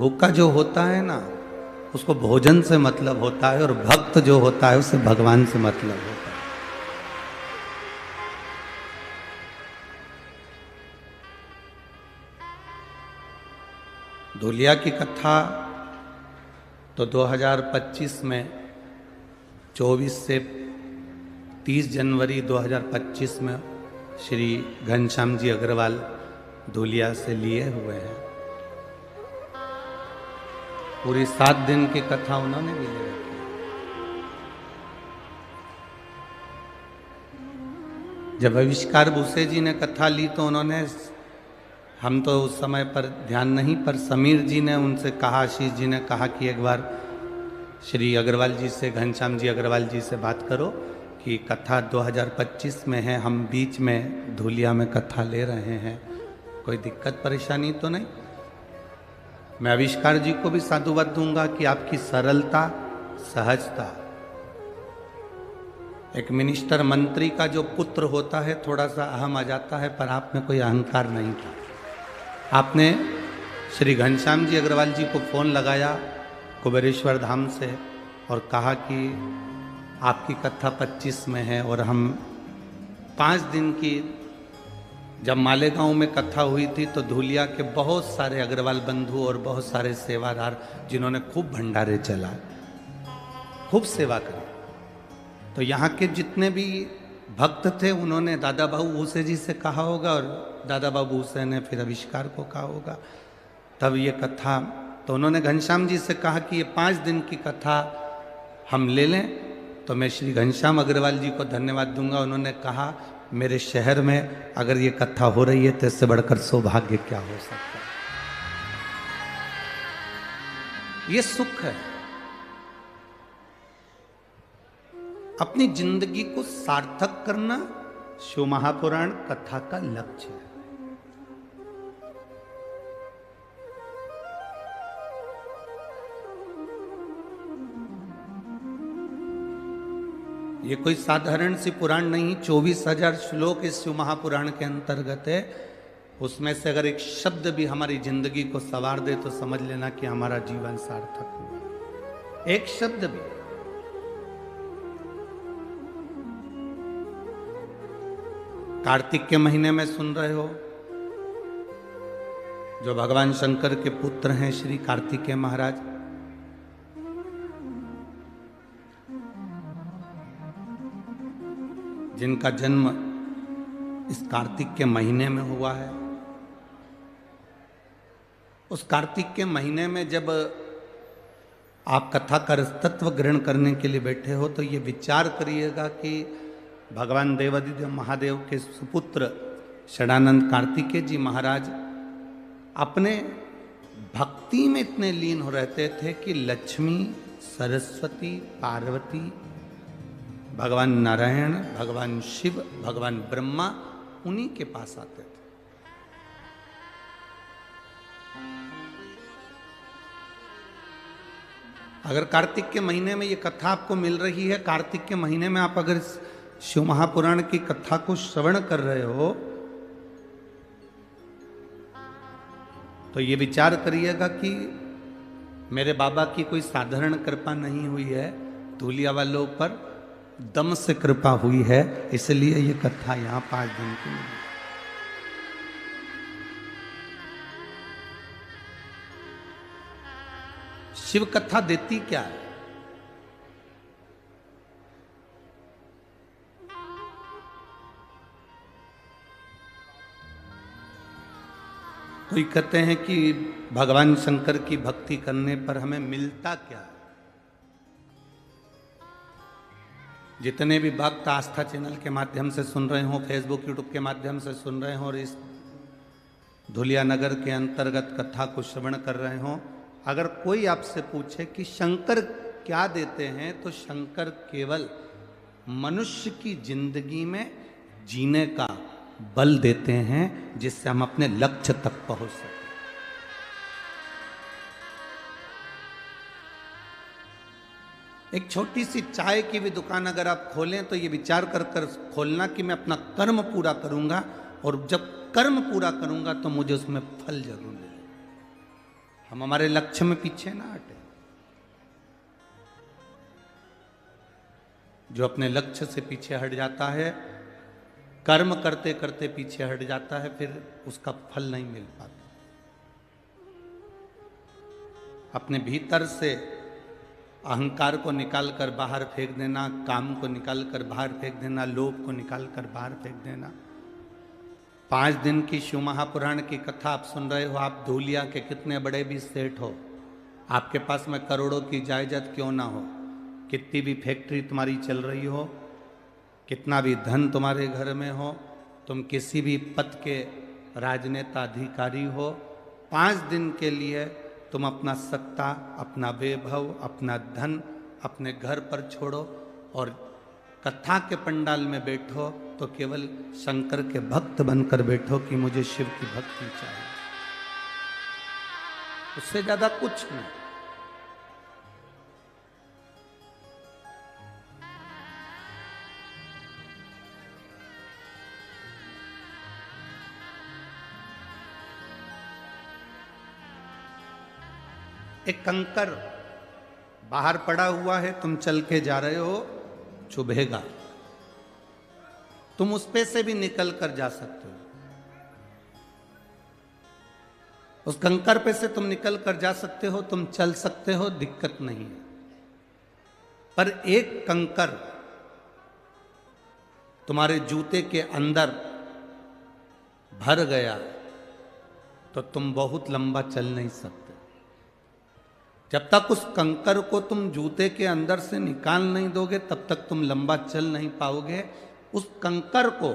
भूखा जो होता है ना, उसको भोजन से मतलब होता है, और भक्त जो होता है उसे भगवान से मतलब होता है। धूलिया की कथा तो 2025 में 24 से 30 जनवरी 2025 में श्री घनश्याम जी अग्रवाल धूलिया से लिए हुए हैं। पूरी 7 दिन की कथा उन्होंने भी ले रखी। जब आविष्कार भूसे जी ने कथा ली तो उन्होंने, हम तो उस समय पर ध्यान नहीं, पर समीर जी ने उनसे कहा, आशीष जी ने कहा कि एक बार श्री अग्रवाल जी से, घनश्याम जी अग्रवाल जी से बात करो कि कथा 2025 में है, हम बीच में धूलिया में कथा ले रहे हैं, कोई दिक्कत परेशानी तो नहीं। मैं आविष्कार जी को भी साधुवाद दूंगा कि आपकी सरलता, सहजता, एक मिनिस्टर मंत्री का जो पुत्र होता है थोड़ा सा अहम आ जाता है, पर आप में कोई अहंकार नहीं था। आपने श्री घनश्याम जी अग्रवाल जी को फोन लगाया कुबेरेश्वर धाम से और कहा कि आपकी कथा 25 में है, और हम 5 दिन की, जब मालेगांव में कथा हुई थी तो धूलिया के बहुत सारे अग्रवाल बंधु और बहुत सारे सेवादार, जिन्होंने खूब भंडारे चलाए, खूब सेवा करी, तो यहाँ के जितने भी भक्त थे उन्होंने दादा बाबू भूसे जी से कहा होगा, और दादा बाबू भूसे ने फिर आविष्कार को कहा होगा, तब ये कथा, तो उन्होंने घनश्याम जी से कहा कि ये 5 दिन की कथा हम ले लें। तो मैं श्री घनश्याम अग्रवाल जी को धन्यवाद दूंगा। उन्होंने कहा, मेरे शहर में अगर ये कथा हो रही है तो इससे बढ़कर सौभाग्य क्या हो सकता है। ये सुख है, अपनी जिंदगी को सार्थक करना शिव महापुराण कथा का लक्ष्य है। ये कोई साधारण सी पुराण नहीं, 24,000 श्लोक इस शिव महापुराण के अंतर्गत है। उसमें से अगर एक शब्द भी हमारी जिंदगी को संवार दे तो समझ लेना कि हमारा जीवन सार्थक हुआ। एक शब्द भी। कार्तिक के महीने में सुन रहे हो, जो भगवान शंकर के पुत्र हैं श्री कार्तिकेय महाराज, जिनका जन्म इस कार्तिक के महीने में हुआ है। उस कार्तिक के महीने में जब आप कथा का रसतत्व ग्रहण करने के लिए बैठे हो तो ये विचार करिएगा कि भगवान देवादिदेव महादेव के सुपुत्र षडानंद कार्तिकेय जी महाराज अपने भक्ति में इतने लीन हो रहते थे कि लक्ष्मी, सरस्वती, पार्वती, भगवान नारायण, भगवान शिव, भगवान ब्रह्मा उन्हीं के पास आते थे। अगर कार्तिक के महीने में ये कथा आपको मिल रही है, कार्तिक के महीने में आप अगर शिव महापुराण की कथा को श्रवण कर रहे हो तो ये विचार करिएगा कि मेरे बाबा की कोई साधारण कृपा नहीं हुई है, धूलिया वालों पर दम से कृपा हुई है, इसलिए ये कथा यहां 5 दिन की मिली। शिव कथा देती क्या है? कोई कहते हैं कि भगवान शंकर की भक्ति करने पर हमें मिलता क्या है। जितने भी भक्त आस्था चैनल के माध्यम से सुन रहे हो, फेसबुक यूट्यूब के माध्यम से सुन रहे हो और इस धूलिया नगर के अंतर्गत कथा को श्रवण कर रहे हो, अगर कोई आपसे पूछे कि शंकर क्या देते हैं, तो शंकर केवल मनुष्य की जिंदगी में जीने का बल देते हैं, जिससे हम अपने लक्ष्य तक पहुंच सकें। एक छोटी सी चाय की भी दुकान अगर आप खोलें तो ये विचार कर कर खोलना कि मैं अपना कर्म पूरा करूंगा, और जब कर्म पूरा करूंगा तो मुझे उसमें फल जरूर मिलेगा। हम हमारे लक्ष्य में पीछे ना हटे। जो अपने लक्ष्य से पीछे हट जाता है, कर्म करते करते पीछे हट जाता है, फिर उसका फल नहीं मिल पाता। अपने भीतर से अहंकार को निकालकर बाहर फेंक देना, काम को निकालकर बाहर फेंक देना, लोभ को निकालकर बाहर फेंक देना। 5 दिन की शिव महापुराण की कथा आप सुन रहे हो। आप धूलिया के कितने बड़े भी सेठ हो, आपके पास में करोड़ों की जायदाद क्यों ना हो, कितनी भी फैक्ट्री तुम्हारी चल रही हो, कितना भी धन तुम्हारे घर में हो, तुम किसी भी पद के राजनेता अधिकारी हो, 5 दिन के लिए तुम अपना सत्ता, अपना वैभव, अपना धन अपने घर पर छोड़ो और कथा के पंडाल में बैठो तो केवल शंकर के भक्त बनकर बैठो कि मुझे शिव की भक्ति चाहिए, उससे ज्यादा कुछ नहीं। एक कंकर बाहर पड़ा हुआ है, तुम चल के जा रहे हो, चुभेगा, तुम उस पे से भी निकल कर जा सकते हो, उस कंकर पे से तुम निकल कर जा सकते हो, तुम चल सकते हो, दिक्कत नहीं है। पर एक कंकर तुम्हारे जूते के अंदर भर गया तो तुम बहुत लंबा चल नहीं सकते। जब तक उस कंकर को तुम जूते के अंदर से निकाल नहीं दोगे तब तक तुम लंबा चल नहीं पाओगे। उस कंकर को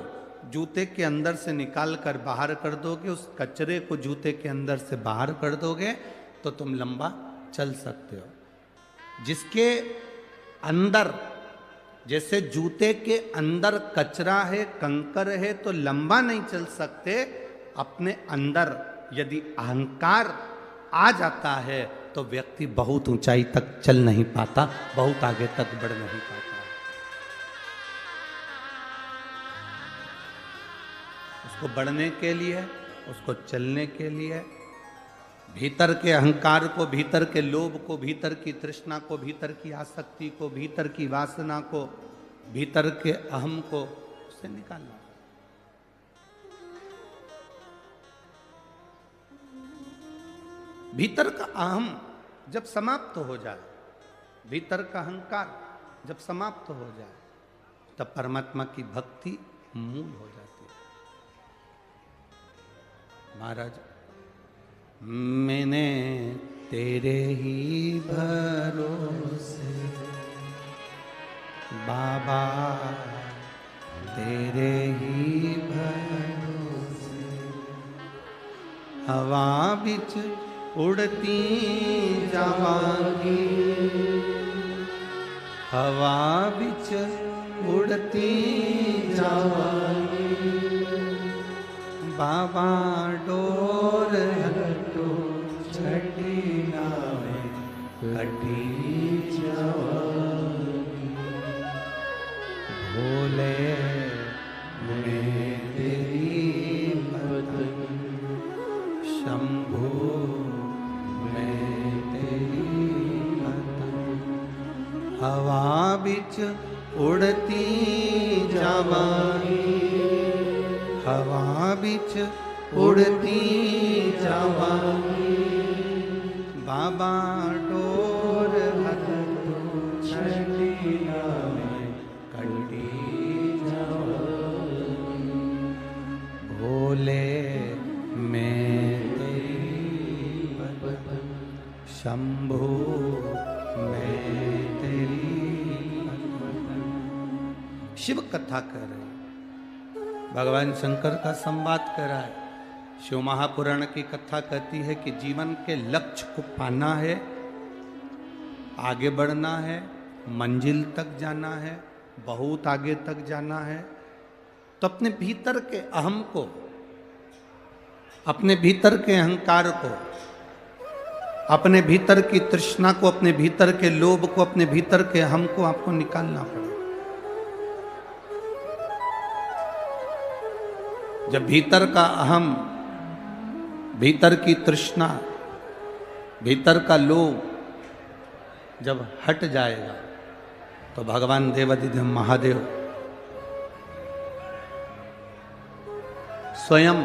जूते के अंदर से निकाल कर बाहर कर दोगे, उस कचरे को जूते के अंदर से बाहर कर दोगे तो तुम लंबा चल सकते हो। जिसके अंदर, जैसे जूते के अंदर कचरा है, कंकर है, तो लंबा नहीं चल सकते। अपने अंदर यदि अहंकार आ जाता है तो व्यक्ति बहुत ऊंचाई तक चल नहीं पाता, बहुत आगे तक बढ़ नहीं पाता। उसको बढ़ने के लिए, उसको चलने के लिए भीतर के अहंकार को, भीतर के लोभ को, भीतर की तृष्णा को, भीतर की आसक्ति को, भीतर की वासना को, भीतर के अहम को उससे निकालना। भीतर का अहम जब समाप्त हो जाए, भीतर का अहंकार जब समाप्त हो जाए, तब परमात्मा की भक्ति मूल हो जाती है। महाराज, मैंने तेरे ही भरोसे बाबा, तेरे ही भरोसे हवा बिच उड़ती जावांगी, हवा बिच उड़ती जावांगी, बाबा डोर हटो छठी नावे कटी जावांगी, भोले मैं तेरी भक्ति, शंभू हवा बिच उड़ती जावांगी, हवा बिच उड़ती जावांगी, बाबा डोर हटो छठी नावे कटी जावांगी, भोले मैं तेरी भक्ति, शंभू मैं तेरी। शिव कथा कर रहे हैं, भगवान शंकर का संवाद कर रहा है। शिव महापुराण की कथा कहती है कि जीवन के लक्ष्य को पाना है, आगे बढ़ना है, मंजिल तक जाना है, बहुत आगे तक जाना है, तो अपने भीतर के अहम को, अपने भीतर के अहंकार को, अपने भीतर की तृष्णा को, अपने भीतर के लोभ को, अपने भीतर के अहम को आपको निकालना पड़ेगा। जब भीतर का अहम, भीतर की तृष्णा भीतर का लोभ जब हट जाएगा तो भगवान देवाधिदेव महादेव स्वयं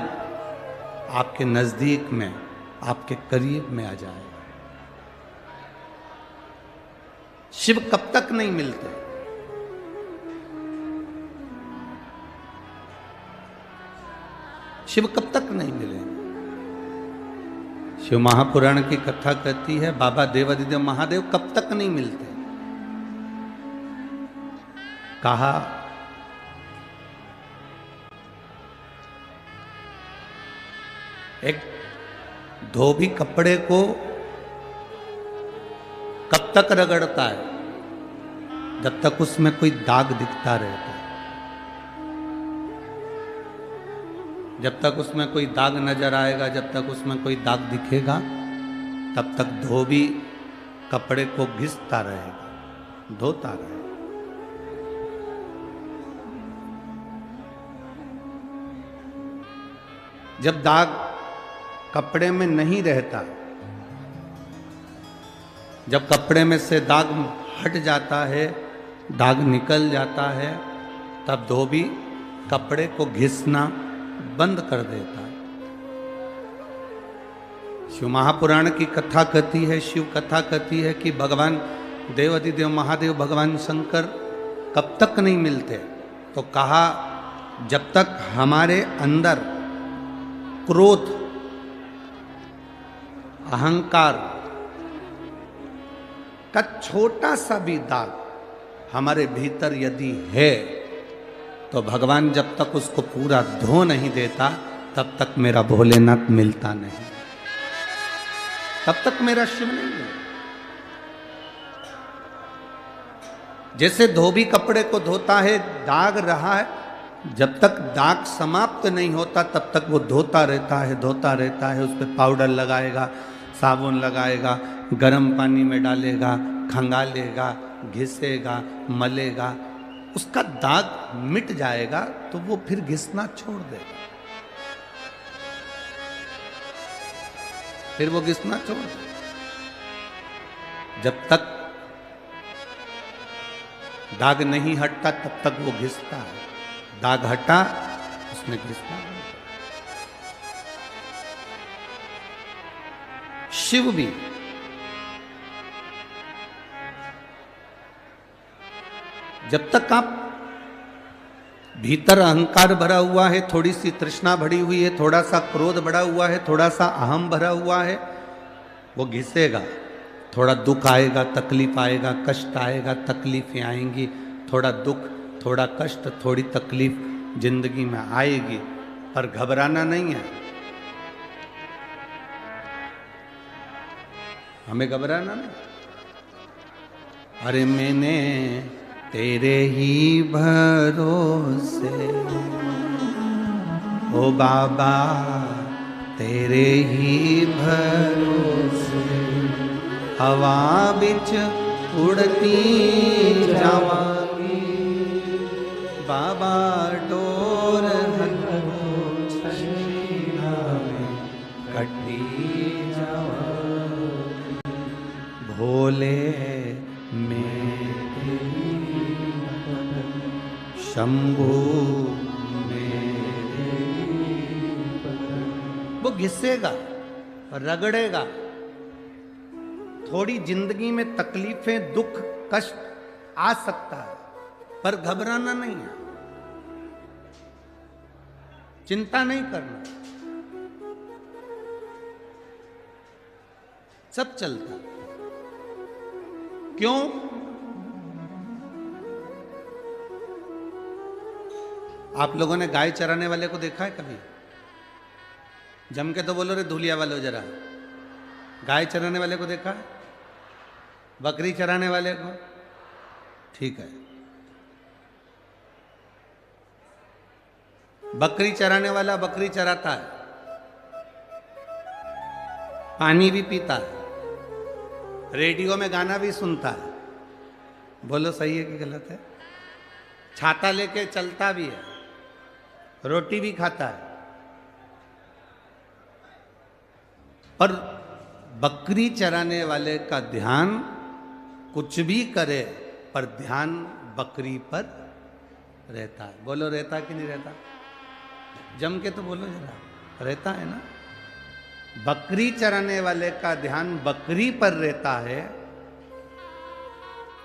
आपके नजदीक में, आपके करीब में आ जाएगा। शिव कब तक नहीं मिलते? शिव कब तक नहीं मिलेंगे? शिव महापुराण की कथा कहती है बाबा देवाधिदेव महादेव कब तक नहीं मिलते। कहा एक धोबी कपड़े को कब तक रगड़ता है? जब तक उसमें कोई दाग दिखता रहता है। जब तक उसमें कोई दाग नजर आएगा, जब तक उसमें कोई दाग दिखेगा, तब तक धोबी कपड़े को घिसता रहेगा, धोता रहेगा। जब दाग कपड़े में नहीं रहता, जब कपड़े में से दाग हट जाता है, दाग निकल जाता है, तब धोबी कपड़े को घिसना बंद कर देता है। शिव महापुराण की कथा कहती है, शिव कथा कहती है कि भगवान देवाधिदेव महादेव भगवान शंकर कब तक नहीं मिलते? तो कहा जब तक हमारे अंदर क्रोध, अहंकार का छोटा सा भी दाग हमारे भीतर यदि है, तो भगवान जब तक उसको पूरा धो नहीं देता, तब तक मेरा भोलेनाथ मिलता नहीं, तब तक मेरा शिव नहीं मिलता। जैसे धोबी कपड़े को धोता है, दाग रहा है, जब तक दाग समाप्त नहीं होता तब तक वो धोता रहता है, धोता रहता है। उस पर पाउडर लगाएगा, साबुन लगाएगा, गर्म पानी में डालेगा, खंगालेगा, घिसेगा, मलेगा, उसका दाग मिट जाएगा तो वो फिर घिसना छोड़ देगा, फिर वो घिसना छोड़ देगा। जब तक दाग नहीं हटता तब तक वो घिसता है, दाग हटा उसने घिसना है। शिव भी जब तक आप भीतर अहंकार भरा हुआ है, थोड़ी सी तृष्णा भरी हुई है, थोड़ा सा क्रोध भरा हुआ है, थोड़ा सा अहम भरा हुआ है, वो घिसेगा। थोड़ा दुख आएगा, तकलीफ आएगा, कष्ट आएगा, तकलीफें आएंगी, थोड़ा दुख, थोड़ा कष्ट, थोड़ी तकलीफ जिंदगी में आएगी, पर घबराना नहीं है, हमें घबराना नहीं। अरे मैंने तेरे ही भरोसे, ओ बाबा तेरे ही भरोसे, हवा बिच उड़ती जावांगी, बाबा डोर छछीना में कटी जावांगी, भोले शंभू मेरे। वो घिसेगा, रगड़ेगा, थोड़ी जिंदगी में तकलीफें, दुख, कष्ट आ सकता है, पर घबराना नहीं है, चिंता नहीं करना, सब चलता। क्यों? आप लोगों ने गाय चराने वाले को देखा है कभी? जम के तो बोलो रे धुलिया वालों जरा। गाय चराने वाले को देखा है? बकरी चराने वाले को? ठीक है, बकरी चराने वाला बकरी चराता है, पानी भी पीता है, रेडियो में गाना भी सुनता है, बोलो सही है कि गलत है? छाता लेके चलता भी है, रोटी भी खाता है, पर बकरी चराने वाले का ध्यान कुछ भी करे पर ध्यान बकरी पर रहता है। बोलो रहता कि नहीं रहता? जम के तो बोलो जरा, रहता है ना? बकरी चराने वाले का ध्यान बकरी पर रहता है,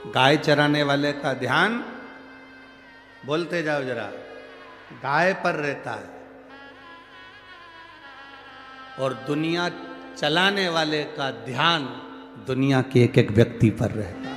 गाय चराने वाले का ध्यान, बोलते जाओ जरा, गाय पर रहता है, और दुनिया चलाने वाले का ध्यान दुनिया के एक एक व्यक्ति पर रहता है।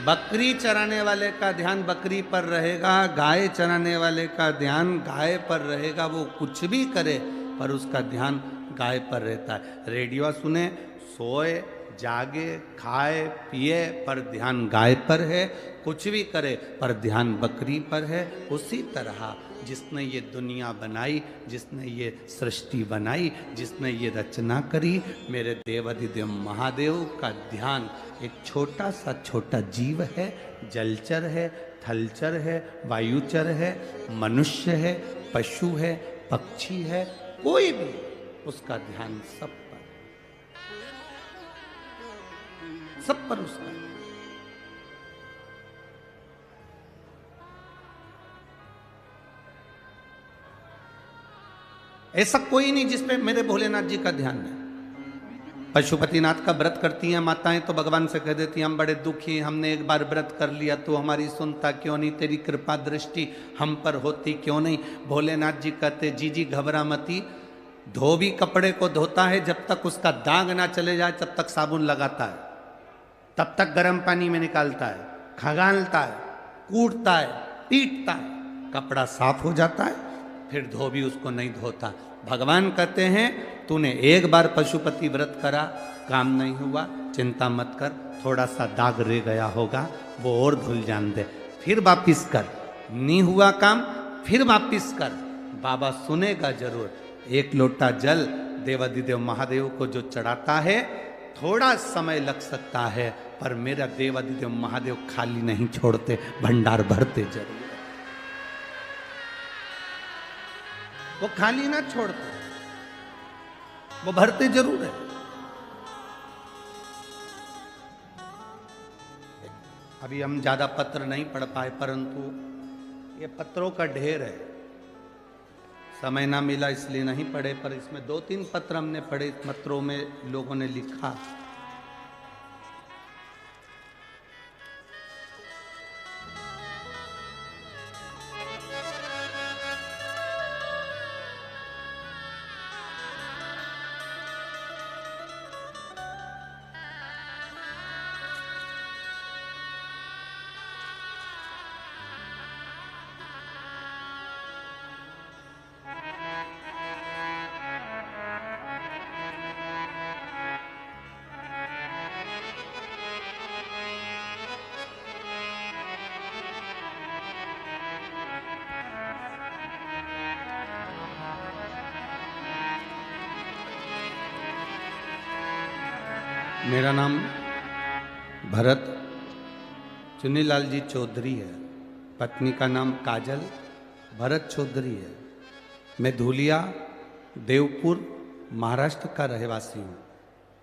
बकरी चराने वाले का ध्यान बकरी पर रहेगा, गाय चराने वाले का ध्यान गाय पर रहेगा। वो कुछ भी करे पर उसका ध्यान गाय पर रहता है। रेडियो सुने, सोए, जागे, खाए, पिए पर ध्यान गाय पर है, कुछ भी करे पर ध्यान बकरी पर है। उसी तरह जिसने ये दुनिया बनाई, जिसने ये सृष्टि बनाई, जिसने ये रचना करी, मेरे देवाधिदेव महादेव का ध्यान एक छोटा सा छोटा जीव है, जलचर है, थलचर है, वायुचर है, मनुष्य है, पशु है, पक्षी है, कोई भी, उसका ध्यान सब पर उसका। ऐसा कोई नहीं जिसपे मेरे भोलेनाथ जी का ध्यान नहीं। पशुपतिनाथ का व्रत करती हैं माताएं तो भगवान से कह देती हैं हम बड़े दुखी, हमने एक बार व्रत कर लिया तो हमारी सुनता क्यों नहीं, तेरी कृपा दृष्टि हम पर होती क्यों नहीं। भोलेनाथ जी कहते जी घबरा मती, धोबी कपड़े को धोता है जब तक उसका दाग ना चले जाए तब तक साबुन लगाता है, तब तक गर्म पानी में निकालता है, खंगालता है, कूटता है, पीटता है, कपड़ा साफ हो जाता है, फिर धोबी उसको नहीं धोता। भगवान कहते हैं तूने एक बार पशुपति व्रत करा, काम नहीं हुआ, चिंता मत कर, थोड़ा सा दाग रह गया होगा, वो और धुल जान दे, फिर वापिस कर, नहीं हुआ काम फिर वापिस कर, बाबा सुनेगा जरूर। एक लोटा जल देवाधिदेव महादेव को जो चढ़ाता है, थोड़ा समय लग सकता है पर मेरा देवाधिदेव महादेव खाली नहीं छोड़ते, भंडार भरते जरूर। वो खाली ना छोड़ते, वो भरते जरूर है। अभी हम ज्यादा पत्र नहीं पढ़ पाए परंतु ये पत्रों का ढेर है, समय ना मिला इसलिए नहीं पढ़े, पर इसमें 2-3 पत्र हमने पढ़े। पत्रों में लोगों ने लिखा, मेरा नाम भरत चुन्नीलाल जी चौधरी है, पत्नी का नाम काजल भरत चौधरी है। मैं धूलिया देवपुर महाराष्ट्र का रहवासी हूँ।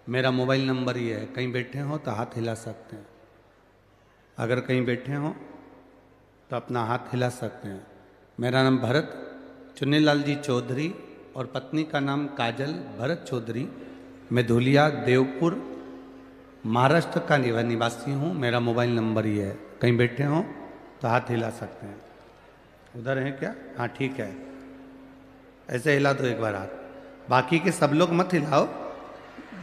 मेरा मोबाइल नंबर ये है, कहीं बैठे हो तो हाथ हिला सकते हैं, अगर कहीं बैठे हो तो अपना हाथ हिला सकते हैं। मेरा नाम भरत चुन्नीलाल जी चौधरी और पत्नी का नाम काजल भरत चौधरी। मैं धूलिया देवपुर महाराष्ट्र का निवासी हूँ। मेरा मोबाइल नंबर ये है, कहीं बैठे हो तो हाथ हिला सकते हैं। उधर है क्या? हाँ ठीक है, ऐसे हिला दो एक बार हाथ। बाकी के सब लोग मत हिलाओ,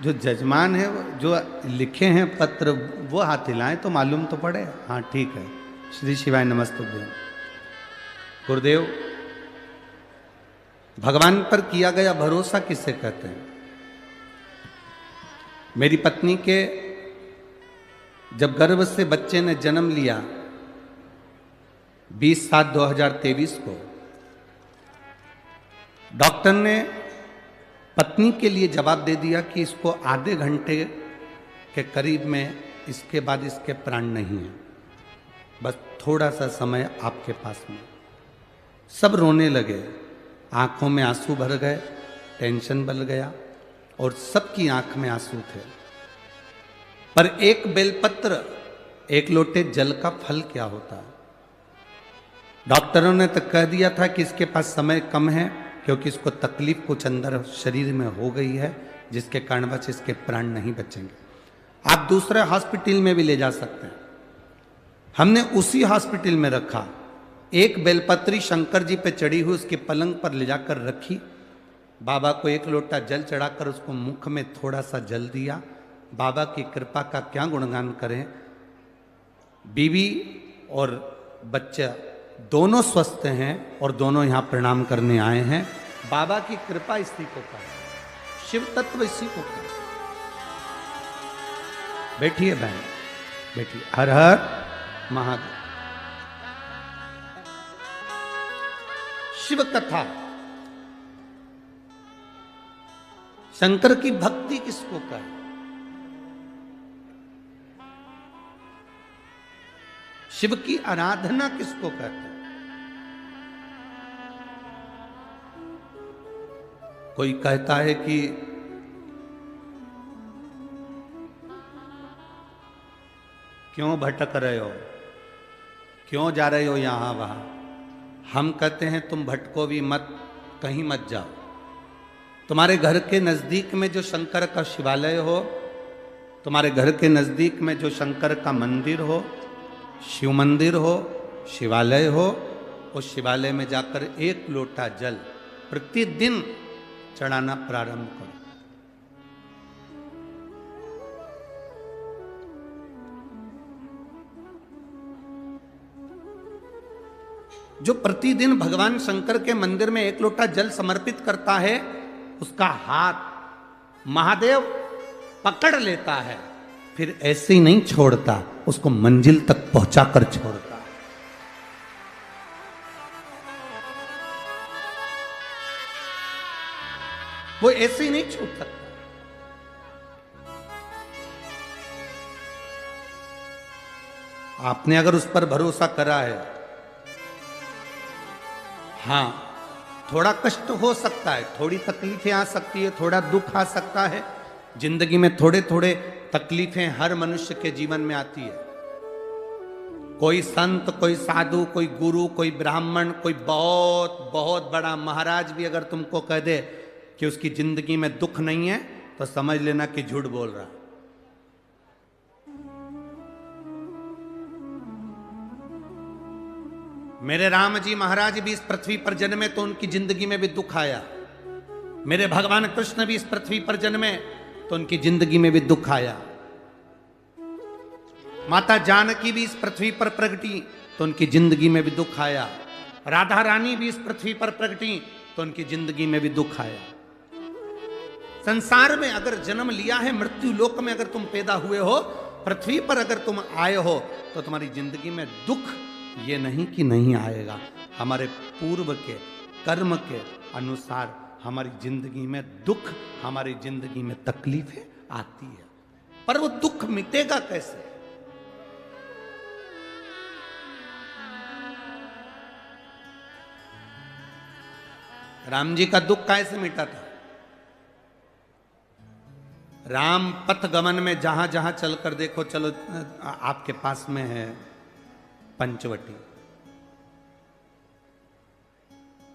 जो जजमान है जो लिखे हैं पत्र वो हाथ हिलाएं तो मालूम तो पड़े। हाँ ठीक है। श्री शिवाय नमस्तुभ्यं। गुरुदेव, भगवान पर किया गया भरोसा किसे कहते हैं? मेरी पत्नी के जब गर्भ से बच्चे ने जन्म लिया 20/7/2023 को, डॉक्टर ने पत्नी के लिए जवाब दे दिया कि इसको आधे घंटे के करीब में इसके बाद इसके प्राण नहीं है, बस थोड़ा सा समय आपके पास में। सब रोने लगे, आंखों में आंसू भर गए, टेंशन बढ़ गया और सबकी आंख में आंसू थे। पर एक बेलपत्र, एक लोटे जल का फल क्या होता है? डॉक्टरों ने तो कह दिया था कि इसके पास समय कम है, क्योंकि इसको तकलीफ कुछ अंदर शरीर में हो गई है, जिसके कारण बस इसके प्राण नहीं बचेंगे। आप दूसरे हॉस्पिटल में भी ले जा सकते हैं। हमने उसी हॉस्पिटल में रखा। एक बेलपत्री शंकर जी पे चढ़ी हुई उसके पलंग पर ले जाकर रखी। बाबा को एक लोटा जल चढ़ाकर उसको मुख में थोड़ा सा जल दिया। बाबा की कृपा का क्या गुणगान करें। बीवी और बच्चा दोनों स्वस्थ हैं और दोनों यहाँ प्रणाम करने आए हैं। बाबा की कृपा इसी को कहा, शिव तत्व इसी को कहा। बैठिए बहन, बैठिए। हर हर महादेव। शिव कथा, शंकर की भक्ति किसको कहे? शिव की आराधना किसको कहते हैं? कोई कहता है कि क्यों भटक रहे हो, क्यों जा रहे हो यहां वहां। हम कहते हैं तुम भटको भी मत, कहीं मत जाओ। तुम्हारे घर के नजदीक में जो शंकर का शिवालय हो, तुम्हारे घर के नजदीक में जो शंकर का मंदिर हो, शिव मंदिर हो, शिवालय हो, उस शिवालय में जाकर एक लोटा जल प्रतिदिन चढ़ाना प्रारंभ करो। जो प्रतिदिन भगवान शंकर के मंदिर में एक लोटा जल समर्पित करता है, उसका हाथ महादेव पकड़ लेता है, फिर ऐसे ही नहीं छोड़ता, उसको मंजिल तक पहुंचाकर छोड़ता है। वो ऐसे ही नहीं छूट सकता। आपने अगर उस पर भरोसा करा है, हां थोड़ा कष्ट हो सकता है, थोड़ी तकलीफें आ सकती है, थोड़ा दुख आ सकता है। जिंदगी में थोड़े थोड़े तकलीफें हर मनुष्य के जीवन में आती है। कोई संत, कोई साधु, कोई गुरु, कोई ब्राह्मण, कोई बहुत बहुत बड़ा महाराज भी अगर तुमको कह दे कि उसकी जिंदगी में दुख नहीं है, तो समझ लेना कि झूठ बोल रहा। मेरे राम जी महाराज भी इस पृथ्वी पर जन्मे तो उनकी जिंदगी में भी दुख आया। मेरे भगवान कृष्ण भी इस पृथ्वी पर जन्मे तो उनकी जिंदगी में भी दुख आया। माता जानकी भी इस पृथ्वी पर प्रगटी तो उनकी जिंदगी में भी दुख आया। राधा रानी भी इस पृथ्वी पर प्रगटी तो उनकी जिंदगी में भी दुख आया। संसार में अगर जन्म लिया है, मृत्यु लोक में अगर तुम पैदा हुए हो, पृथ्वी पर अगर तुम आए हो, तो तुम्हारी जिंदगी में दुख ये नहीं कि नहीं आएगा। हमारे पूर्व के कर्म के अनुसार हमारी जिंदगी में दुख, हमारी जिंदगी में तकलीफें आती है, पर वो दुख मिटेगा कैसे? राम जी का दुख कैसे मिटा था? राम पथ गमन में जहां जहां चलकर देखो, चलो आपके पास में है पंचवटी,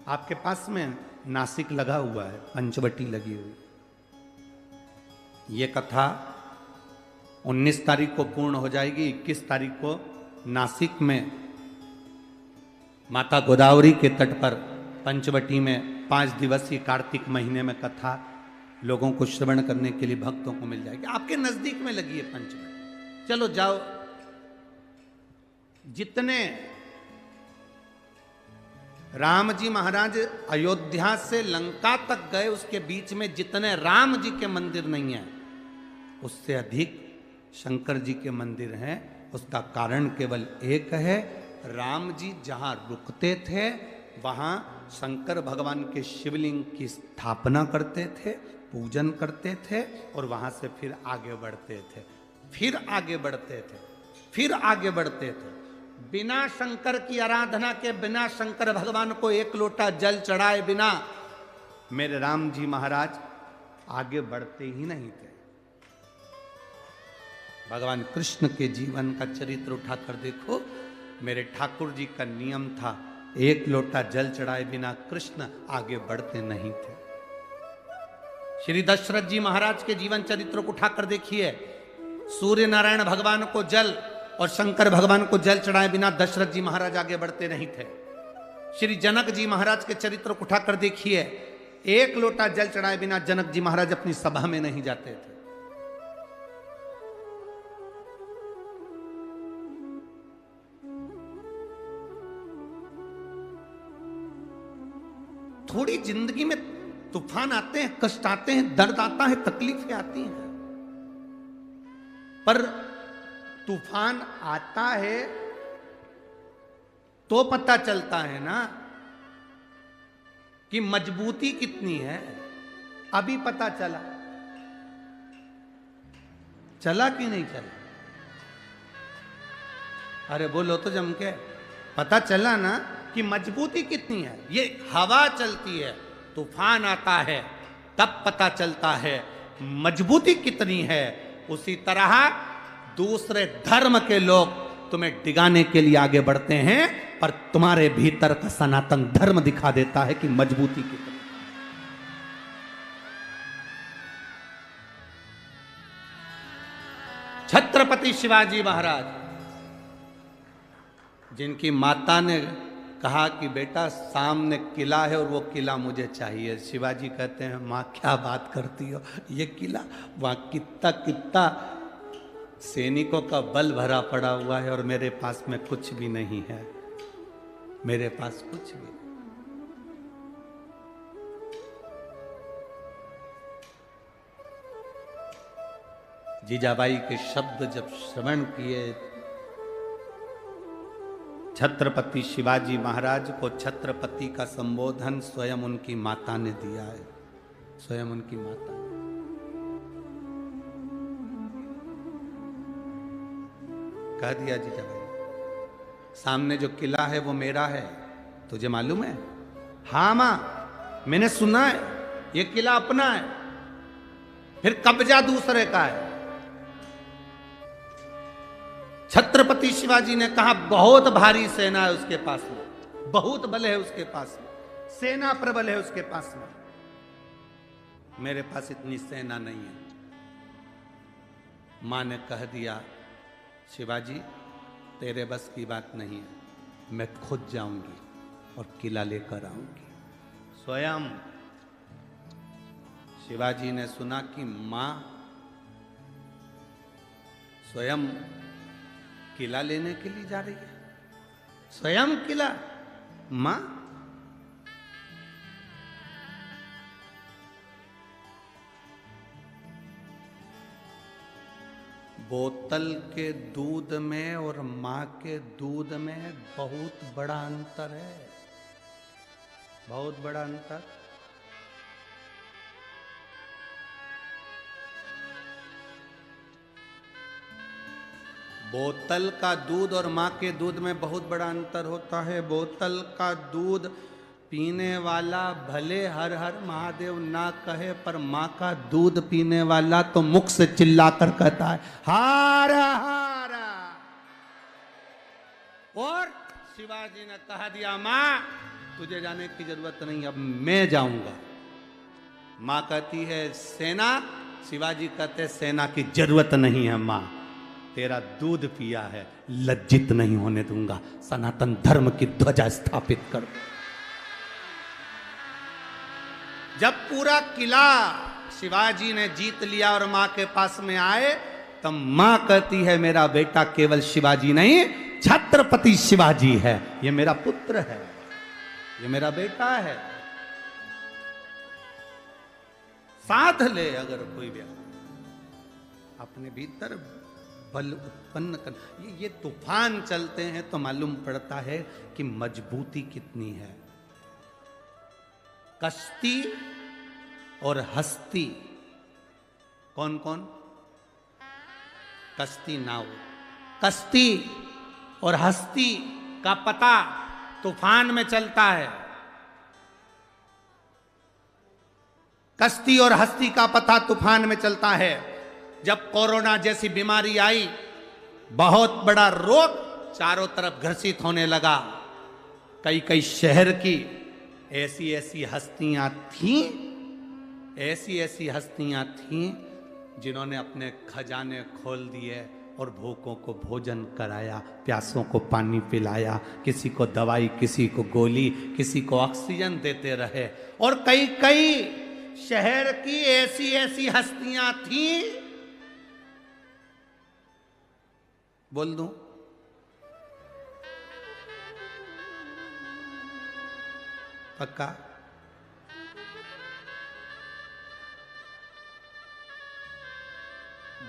आपके पास में नासिक लगा हुआ है, पंचवटी लगी हुई। ये कथा 19 तारीख को पूर्ण हो जाएगी। 21 तारीख को नासिक में माता गोदावरी के तट पर पंचवटी में 5 दिवसीय कार्तिक महीने में कथा लोगों को श्रवण करने के लिए भक्तों को मिल जाएगी। आपके नजदीक में लगी है पंचवटी, चलो जाओ। जितने राम जी महाराज अयोध्या से लंका तक गए, उसके बीच में जितने राम जी के मंदिर नहीं है, उससे अधिक शंकर जी के मंदिर हैं। उसका कारण केवल एक है, राम जी जहां रुकते थे वहां शंकर भगवान के शिवलिंग की स्थापना करते थे, पूजन करते थे, और वहां से फिर आगे बढ़ते थे, फिर आगे बढ़ते थे, फिर आगे बढ़ते थे। बिना शंकर की आराधना के, बिना शंकर भगवान को एक लोटा जल चढ़ाए बिना मेरे राम जी महाराज आगे बढ़ते ही नहीं थे। भगवान कृष्ण के जीवन का चरित्र उठाकर देखो, मेरे ठाकुर जी का नियम था, एक लोटा जल चढ़ाए बिना कृष्ण आगे बढ़ते नहीं थे। श्री दशरथ जी महाराज के जीवन चरित्र को उठाकर देखिए, सूर्य नारायण भगवान को जल और शंकर भगवान को जल चढ़ाए बिना दशरथ जी महाराज आगे बढ़ते नहीं थे। श्री जनक जी महाराज के चरित्र को उठाकर देखिए, एक लोटा जल चढ़ाए बिना जनक जी महाराज अपनी सभा में नहीं जाते थे। थोड़ी जिंदगी में तूफान आते हैं, कष्ट आते हैं, दर्द आता है, तकलीफें आती हैं, पर तूफान आता है तो पता चलता है ना कि मजबूती कितनी है। अभी पता चला, चला कि नहीं चला? अरे बोलो तो जम के, पता चला ना कि मजबूती कितनी है। ये हवा चलती है, तूफान आता है, तब पता चलता है मजबूती कितनी है। उसी तरह दूसरे धर्म के लोग तुम्हें डिगाने के लिए आगे बढ़ते हैं, पर तुम्हारे भीतर का सनातन धर्म दिखा देता है कि मजबूती कितनी। छत्रपति शिवाजी महाराज, जिनकी माता ने कहा कि बेटा सामने किला है और वो किला मुझे चाहिए, शिवाजी कहते हैं माँ क्या बात करती हो, ये किला वहां कितना कितना सैनिकों का बल भरा पड़ा हुआ है और मेरे पास में कुछ भी नहीं है, मेरे पास कुछ भी नहीं। जीजाबाई के शब्द जब श्रवण किए, छत्रपति शिवाजी महाराज को छत्रपति का संबोधन स्वयं उनकी माता ने दिया है, स्वयं उनकी माता ने। कह दिया जीजाबाई, सामने जो किला है वो मेरा है, तुझे मालूम है? हाँ मां, मैंने सुना है ये किला अपना है, फिर कब्जा दूसरे का है। छत्रपति शिवाजी ने कहा बहुत भारी सेना है उसके पास में, बहुत बल है उसके पास में, सेना प्रबल है उसके पास में, मेरे पास इतनी सेना नहीं है। मां ने कह दिया शिवाजी तेरे बस की बात नहीं है, मैं खुद जाऊंगी और किला लेकर आऊंगी। स्वयं शिवाजी ने सुना कि मां स्वयं किला लेने के लिए जा रही है, स्वयं किला। मां बोतल के दूध में और मां के दूध में बहुत बड़ा अंतर है, बहुत बड़ा अंतर। बोतल का दूध और मां के दूध में बहुत बड़ा अंतर होता है। बोतल का दूध पीने वाला भले हर हर महादेव ना कहे, पर मां का दूध पीने वाला तो मुख से चिल्लाकर कहता है हार हार। और शिवाजी ने कहा दिया मां तुझे जाने की जरूरत नहीं, अब मैं जाऊंगा। मां कहती है सेना, शिवाजी कहते सेना की जरूरत नहीं है मां, तेरा दूध पिया है, लज्जित नहीं होने दूंगा, सनातन धर्म की ध्वजा स्थापित कर। जब पूरा किला शिवाजी ने जीत लिया और मां के पास में आए, तब मां कहती है मेरा बेटा केवल शिवाजी नहीं, छत्रपति शिवाजी है, ये मेरा पुत्र है, ये मेरा बेटा है। साथ ले अगर कोई व्यक्ति अपने भीतर बल उत्पन्न कर, ये तूफान चलते हैं तो मालूम पड़ता है कि मजबूती कितनी है। कश्ती और हस्ती, कौन कौन? कश्ती नाव, कश्ती और हस्ती का पता तूफान में चलता है। कश्ती और हस्ती का पता तूफान में चलता है। जब कोरोना जैसी बीमारी आई, बहुत बड़ा रोग चारों तरफ घर्षित होने लगा, कई कई शहर की ऐसी ऐसी हस्तियां थीं, ऐसी ऐसी हस्तियां थीं जिन्होंने अपने खजाने खोल दिए और भूखों को भोजन कराया, प्यासों को पानी पिलाया, किसी को दवाई, किसी को गोली, किसी को ऑक्सीजन देते रहे। और कई कई शहर की ऐसी ऐसी हस्तियां थीं, बोल दूं, पक्का,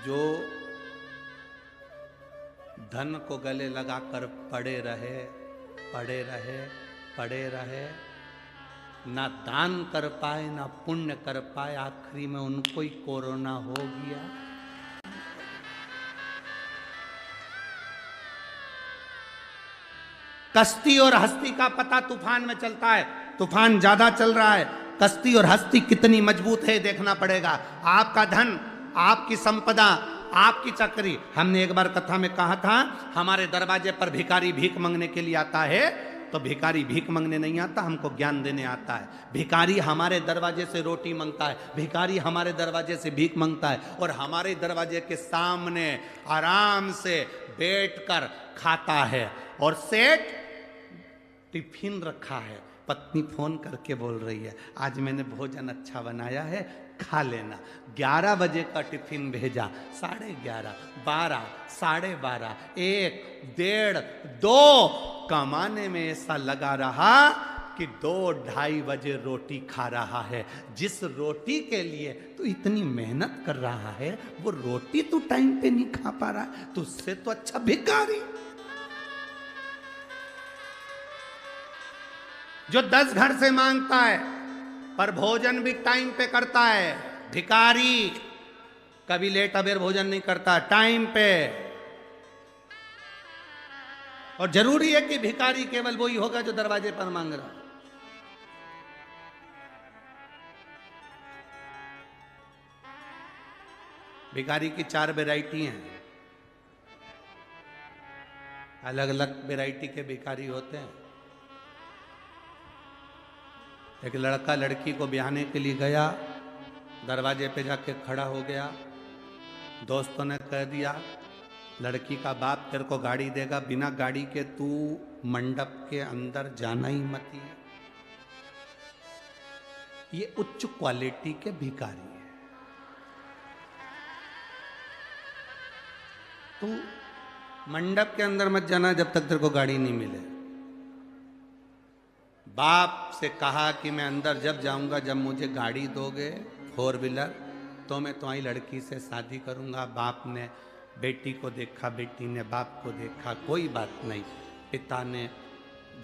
जो धन को गले लगाकर पड़े रहे, पड़े रहे, पड़े रहे, ना दान कर पाए ना पुण्य कर पाए, आखिरी में उनको ही कोरोना हो गया। कश्ती और हस्ती का पता तूफान में चलता है। तूफान ज्यादा चल रहा है, कश्ती और हस्ती कितनी मजबूत है देखना पड़ेगा। आपका धन, आपकी संपदा, आपकी चक्री। हमने एक बार कथा में कहा था, हमारे दरवाजे पर भिखारी भीख मांगने के लिए आता है, तो भिखारी भीख मांगने नहीं आता, हमको ज्ञान देने आता है। भिखारी हमारे दरवाजे से रोटी मांगता है, भिखारी हमारे दरवाजे से भीख मांगता है, और हमारे दरवाजे के सामने आराम से बैठकर खाता है। और सेठ टिफिन रखा है, पत्नी फोन करके बोल रही है, आज मैंने भोजन अच्छा बनाया है, खा लेना। 11 बजे का टिफिन भेजा, 11:30, 12, 12:30, 1, 1:30, 2 कमाने में ऐसा लगा रहा कि 2-2:30 बजे रोटी खा रहा है। जिस रोटी के लिए तू इतनी मेहनत कर रहा है, वो रोटी तू टाइम पे नहीं खा पा रहा है, तुझसे तो अच्छा भिखारी जो 10 घर से मांगता है पर भोजन भी टाइम पे करता है। भिखारी कभी लेट अबेर भोजन नहीं करता, टाइम पे। और जरूरी है कि भिखारी केवल वही होगा जो दरवाजे पर मांग रहा। भिखारी की 4 वैरायटी हैं, अलग अलग वैरायटी के भिखारी होते हैं। एक लड़का लड़की को ब्याहने के लिए गया, दरवाजे पे जाके खड़ा हो गया, दोस्तों ने कह दिया लड़की का बाप तेरे को गाड़ी देगा, बिना गाड़ी के तू मंडप के अंदर जाना ही मत। ये उच्च क्वालिटी के भिखारी है। तू मंडप के अंदर मत जाना जब तक तेरे को गाड़ी नहीं मिले। बाप से कहा कि मैं अंदर जब जाऊंगा जब मुझे गाड़ी दोगे 4 व्हीलर, तो मैं तुम्हारी लड़की से शादी करूंगा। बाप ने बेटी को देखा, बेटी ने बाप को देखा, कोई बात नहीं। पिता ने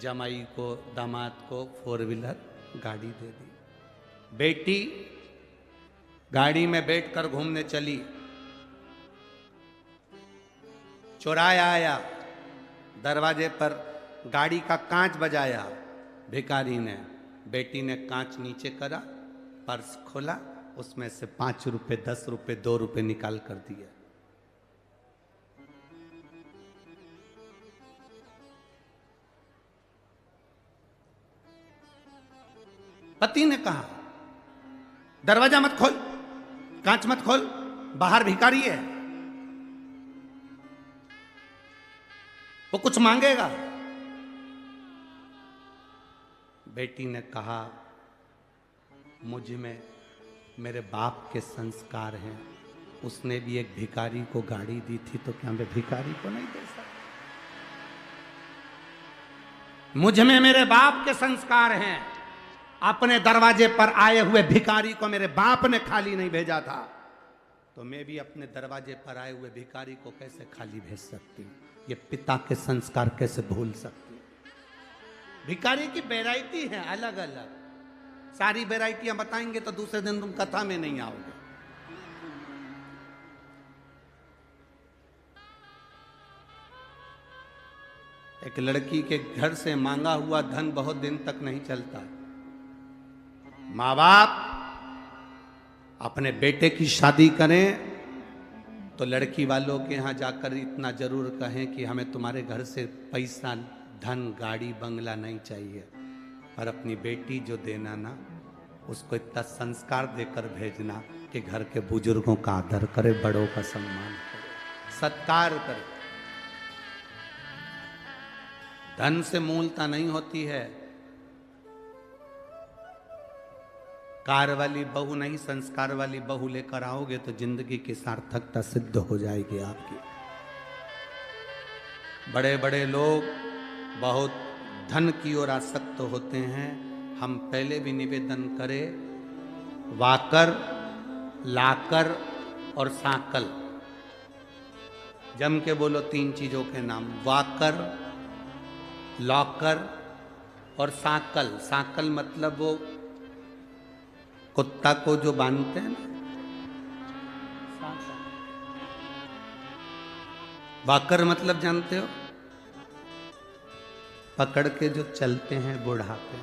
जमाई को, दामाद को 4 व्हीलर गाड़ी दे दी। बेटी गाड़ी में बैठकर घूमने चली, चौराया आया, दरवाजे पर गाड़ी का कांच बजाया। भिखारी ने, बेटी ने कांच नीचे करा, पर्स खोला, उसमें से 5 रुपए, 10 रुपए, 2 रुपए निकाल कर दिया। पति ने कहा दरवाजा मत खोल, कांच मत खोल, बाहर भिखारी है, वो कुछ मांगेगा। बेटी ने कहा मुझ में मेरे बाप के संस्कार हैं, उसने भी एक भिखारी को गाड़ी दी थी, तो क्या मैं भिखारी को नहीं दे सकता? मुझ में मेरे बाप के संस्कार हैं, अपने दरवाजे पर आए हुए भिखारी को मेरे बाप ने खाली नहीं भेजा था, तो मैं भी अपने दरवाजे पर आए हुए भिखारी को कैसे खाली भेज सकती हूँ? ये पिता के संस्कार कैसे भूल सकती हूँ? भिखारी की वैरायटी है अलग अलग, सारी वैरायटियां बताएंगे तो दूसरे दिन तुम कथा में नहीं आओगे। एक लड़की के घर से मांगा हुआ धन बहुत दिन तक नहीं चलता। माँ बाप अपने बेटे की शादी करें तो लड़की वालों के यहाँ जाकर इतना जरूर कहें कि हमें तुम्हारे घर से पैसा, धन, गाड़ी, बंगला नहीं चाहिए, और अपनी बेटी जो देना ना, उसको इतना संस्कार देकर भेजना कि घर के बुजुर्गों का आदर करे, बड़ों का सम्मान करे, सत्कार करे। धन से मूलता नहीं होती है। कार वाली बहू नहीं, संस्कार वाली बहू लेकर आओगे तो जिंदगी की सार्थकता सिद्ध हो जाएगी आपकी। बड़े बड़े लोग बहुत धन की ओर आसक्त होते हैं। हम पहले भी निवेदन करें, वाकर, लाकर और साकल, जम के बोलो 3 चीजों के नाम, वाकर, लॉकर और साकल। साकल मतलब वो कुत्ता को जो बांधते हैं ना, वाकर मतलब जानते हो, पकड़ के जो चलते हैं बुढ़ापे।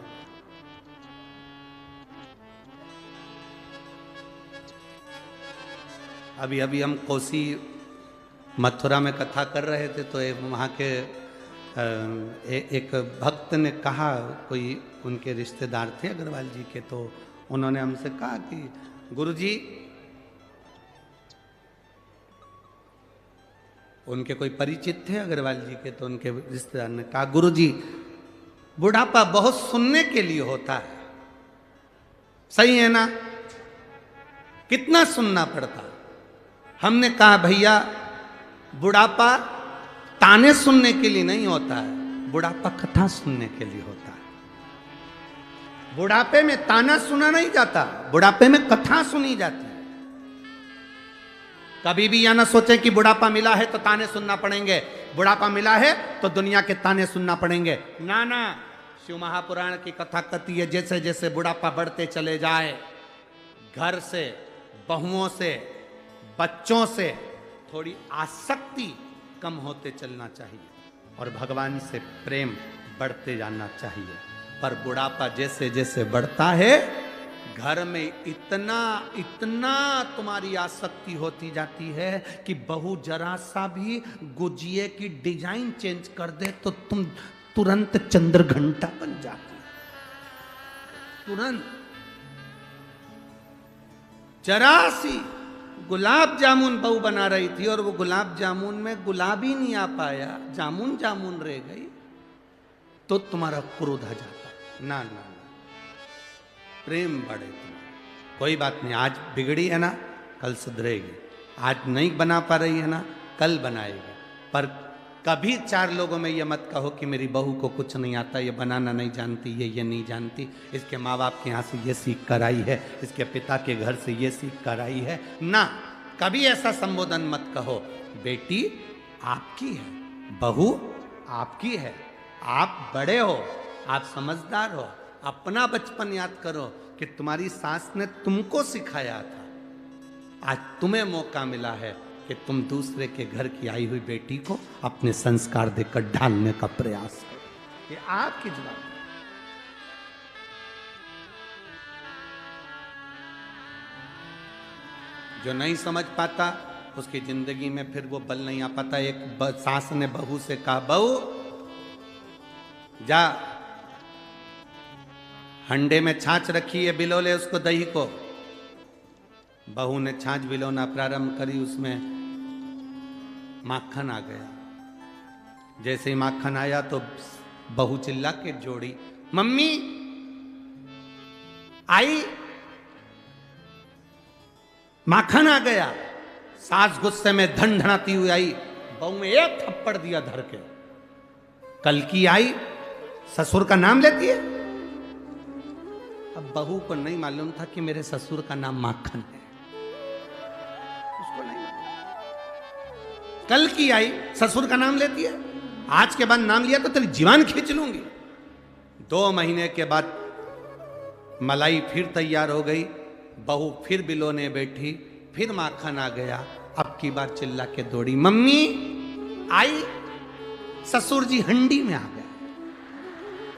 अभी हम कोसी मथुरा में कथा कर रहे थे तो वहाँ के एक भक्त ने कहा, कोई उनके रिश्तेदार थे अग्रवाल जी के, तो उन्होंने हमसे कहा कि गुरुजी, उनके कोई परिचित थे अग्रवाल जी के, तो उनके रिश्तेदार ने कहा, गुरुजी बुढ़ापा बहुत सुनने के लिए होता है, सही है ना? कितना सुनना पड़ता? हमने कहा भैया, बुढ़ापा ताने सुनने के लिए नहीं होता है, बुढ़ापा कथा सुनने के लिए होता है। बुढ़ापे में ताना सुना नहीं जाता, बुढ़ापे में कथा सुनी जाती है। कभी भी यह ना सोचे कि बुढ़ापा मिला है तो ताने सुनना पड़ेंगे, बुढ़ापा मिला है तो दुनिया के ताने सुनना पड़ेंगे। ना ना, शिव महापुराण की कथा कहती है, जैसे जैसे बुढ़ापा बढ़ते चले जाए, घर से, बहुओं से, बच्चों से थोड़ी आसक्ति कम होते चलना चाहिए और भगवान से प्रेम बढ़ते जाना चाहिए। पर बुढ़ापा जैसे जैसे बढ़ता है, घर में इतना तुम्हारी आसक्ति होती जाती है कि बहू जरा सा भी गुजिये की डिजाइन चेंज कर दे तो तुम तुरंत चंद्रघंटा बन जाती, तुरंत। जरा सी गुलाब जामुन बहू बना रही थी और वो गुलाब जामुन में गुलाब ही नहीं आ पाया, जामुन जामुन रह गई, तो तुम्हारा क्रोध आ जाता। ना ना ना, प्रेम बढ़े तुम्हारा। कोई बात नहीं, आज बिगड़ी है ना, कल सुधरेगी। आज नहीं बना पा रही है ना, कल बनाएगी। पर कभी 4 लोगों में ये मत कहो कि मेरी बहू को कुछ नहीं आता, ये बनाना नहीं जानती, ये नहीं जानती, इसके माँ बाप के यहाँ से ये सीख कर आई है, इसके पिता के घर से ये सीख कर आई है। ना, कभी ऐसा संबोधन मत कहो। बेटी आपकी है, बहू आपकी है, आप बड़े हो, आप समझदार हो। अपना बचपन याद करो कि तुम्हारी सास ने तुमको सिखाया था। आज तुम्हें मौका मिला है कि तुम दूसरे के घर की आई हुई बेटी को अपने संस्कार देकर ढालने का प्रयास करो। ये आपकी जवाबदारी। जो नहीं समझ पाता उसकी जिंदगी में फिर वो बल नहीं आ पाता। एक सास ने बहू से कहा, बहू जा हंडे में छाछ रखी है, बिलो ले उसको, दही को। बहू ने छाछ बिलोना प्रारंभ करी, उसमें माखन आ गया। जैसे ही माखन आया तो बहू चिल्ला के जोड़ी, मम्मी आई, माखन आ गया। सास गुस्से में धड़धड़ाती हुई आई, बहू में एक थप्पड़ दिया धर के। कल की आई, ससुर का नाम लेती है। अब बहू को नहीं मालूम था कि मेरे ससुर का नाम माखन है, उसको नहीं मालूम। कल की आई, ससुर का नाम लेती है, आज के बाद नाम लिया तो तेरी जीवान खींच लूंगी। 2 महीने के बाद मलाई फिर तैयार हो गई, बहू फिर बिलोने बैठी, फिर माखन आ गया। अब की बार चिल्ला के दौड़ी, मम्मी आई, ससुर जी हंडी में आ गया।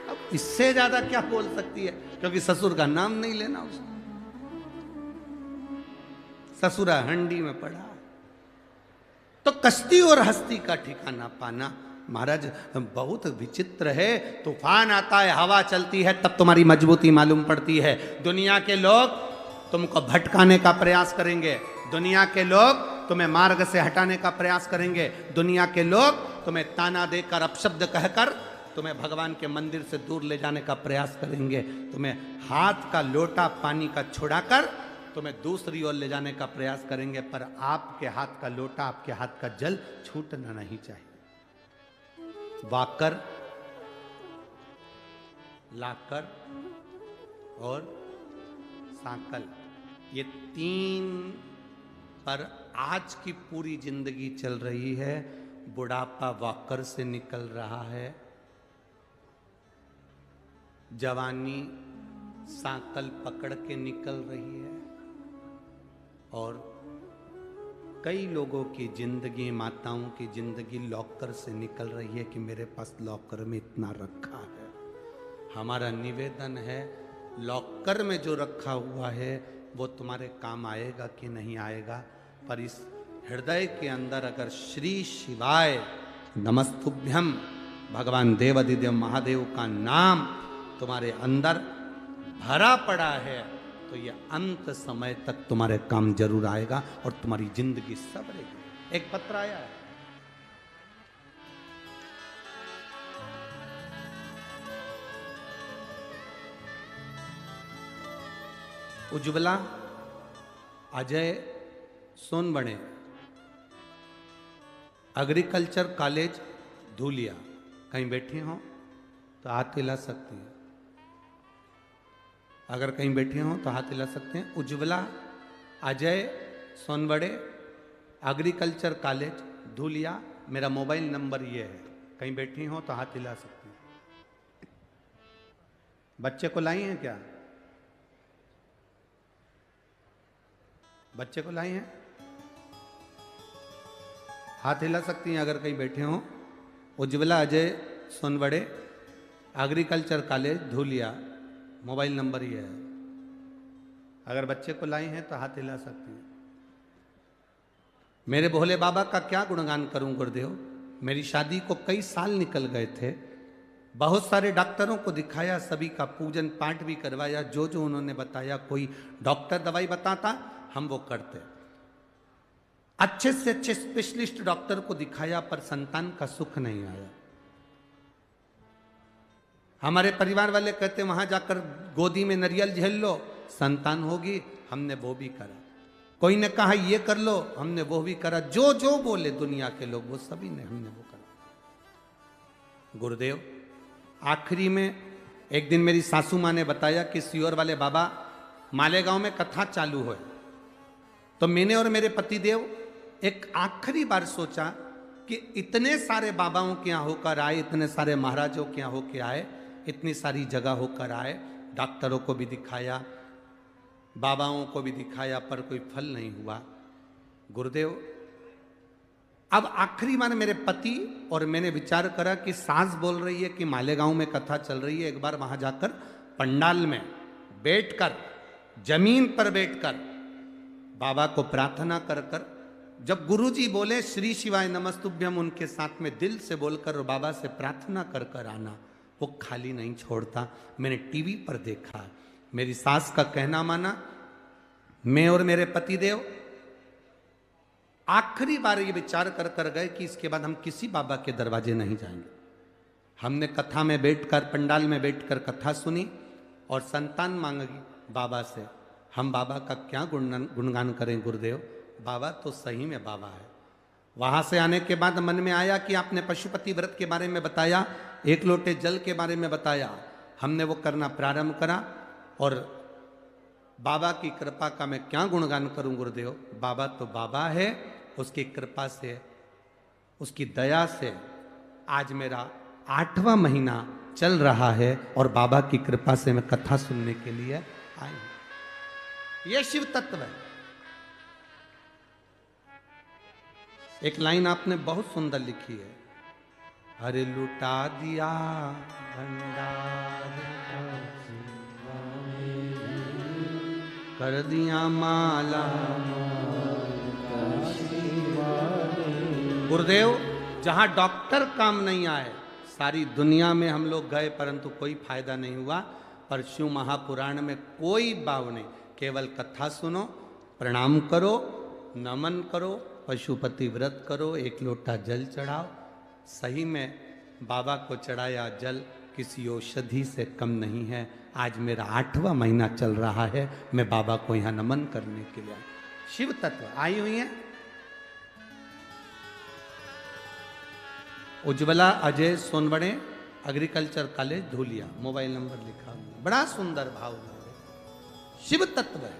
अब इससे ज्यादा क्या बोल सकती है, क्योंकि ससुर का नाम नहीं लेना उसने। ससुरा हंडी में पड़ा। तो कश्ती और हस्ती का ठिकाना पाना महाराज बहुत विचित्र है। तूफान आता है, हवा चलती है, तब तुम्हारी मजबूती मालूम पड़ती है। दुनिया के लोग तुमको भटकाने का प्रयास करेंगे, दुनिया के लोग तुम्हें मार्ग से हटाने का प्रयास करेंगे, दुनिया के लोग तुम्हें ताना देकर अपशब्द कहकर तुम्हें भगवान के मंदिर से दूर ले जाने का प्रयास करेंगे, तुम्हें हाथ का लोटा पानी का छुड़ाकर तुम्हें दूसरी ओर ले जाने का प्रयास करेंगे, पर आपके हाथ का लोटा, आपके हाथ का जल छूटना नहीं चाहिए। वाकर, लाकर और सांकल, ये तीन पर आज की पूरी जिंदगी चल रही है। बुढ़ापा वाकर से निकल रहा है, जवानी सांकल पकड़ के निकल रही है, और कई लोगों की जिंदगी, माताओं की जिंदगी लॉकर से निकल रही है कि मेरे पास लॉकर में इतना रखा है। हमारा निवेदन है, लॉकर में जो रखा हुआ है वो तुम्हारे काम आएगा कि नहीं आएगा, पर इस हृदय के अंदर अगर श्री शिवाय नमस्तुभ्यम भगवान देवाधिदेव महादेव का नाम तुम्हारे अंदर भरा पड़ा है तो ये अंत समय तक तुम्हारे काम जरूर आएगा और तुम्हारी जिंदगी संवरेगी। एक पत्र आया है, उज्ज्वला अजय सोनबणे, एग्रीकल्चर कॉलेज धूलिया, कहीं बैठी हो तो हाथ हिला सकती हैं, अगर कहीं बैठे हो तो हाथ हिला सकते हैं। उज्ज्वला अजय सोनबड़े, एग्रीकल्चर कॉलेज धूलिया, मेरा मोबाइल नंबर ये है, कहीं बैठी हो तो हाथ हिला सकती हैं। बच्चे को लाई हैं क्या? बच्चे को लाई हैं? हाथ हिला सकती हैं अगर कहीं बैठे हो। Ujjwala Ajay Sonbade, agriculture college Dhulia, mobile number ये है, अगर बच्चे को लाई हैं तो हाथ हिला सकती हैं। मेरे भोले बाबा का क्या गुणगान करूं गुरुदेव, मेरी शादी को कई साल निकल गए थे, बहुत सारे डॉक्टरों को दिखाया, सभी का पूजन पाठ भी करवाया, जो जो उन्होंने बताया, कोई डॉक्टर दवाई बताता हम वो करते, अच्छे से अच्छे स्पेशलिस्ट डॉक्टर को दिखाया, पर संतान का सुख नहीं आया। हमारे परिवार वाले कहते वहां जाकर गोदी में नारियल झेल लो संतान होगी, हमने वो भी करा। कोई ने कहा ये कर लो, हमने वो भी करा, जो जो बोले दुनिया के लोग वो सभी ने, हमने वो करा। गुरुदेव आखिरी में एक दिन मेरी सासू माँ ने बताया कि सियोर वाले बाबा मालेगांव में कथा चालू हो, तो मैंने और मेरे पतिदेव एक आखिरी बार सोचा कि इतने सारे बाबाओं के यहाँ होकर आए, इतने सारे महाराजों के यहाँ होकर आए, इतनी सारी जगह होकर आए, डॉक्टरों को भी दिखाया, बाबाओं को भी दिखाया, पर कोई फल नहीं हुआ। गुरुदेव अब आखिरी बार मेरे पति और मैंने विचार करा कि सास बोल रही है कि मालेगांव में कथा चल रही है, एक बार वहां जाकर पंडाल में बैठकर, जमीन पर बैठकर बाबा को प्रार्थना कर कर, जब गुरुजी बोले श्री शिवाय नमस्तुभ्यम, उनके साथ में दिल से बोलकर और बाबा से प्रार्थना कर कर आना, वो खाली नहीं छोड़ता। मैंने टीवी पर देखा, मेरी सास का कहना माना, मैं और मेरे पतिदेव आखिरी बार ये विचार कर कर गए कि इसके बाद हम किसी बाबा के दरवाजे नहीं जाएंगे। हमने कथा में बैठकर, पंडाल में बैठकर कथा सुनी और संतान मांगी बाबा से। हम बाबा का क्या गुणगान करें गुरुदेव, बाबा तो सही में बाबा है। वहां से आने के बाद मन में आया कि आपने पशुपति व्रत के बारे में बताया, एक लोटे जल के बारे में बताया, हमने वो करना प्रारंभ करा और बाबा की कृपा का मैं क्या गुणगान करूं गुरुदेव, बाबा तो बाबा है, उसकी कृपा से, उसकी दया से आज मेरा 8वां महीना चल रहा है और बाबा की कृपा से मैं कथा सुनने के लिए आई हूं। यह शिव तत्व है। एक लाइन आपने बहुत सुंदर लिखी है, अरे लुटा दिया भंडार कर दिया माला गुरुदेव जहां डॉक्टर काम नहीं आए, सारी दुनिया में हम लोग गए परंतु कोई फायदा नहीं हुआ, पर शिव महापुराण में कोई भाव नहीं, केवल कथा सुनो, प्रणाम करो, नमन करो, पशुपति व्रत करो, एक लोटा जल चढ़ाओ। सही में बाबा को चढ़ाया जल किसी औषधि से कम नहीं है। आज मेरा 8वां महीना चल रहा है, मैं बाबा को यहाँ नमन करने के लिए। शिव तत्व आई हुई है। Ujjwala Ajay Sonbade, agriculture college Dhulia, mobile number लिखा हुआ, बड़ा सुंदर भाव है। शिव तत्व है।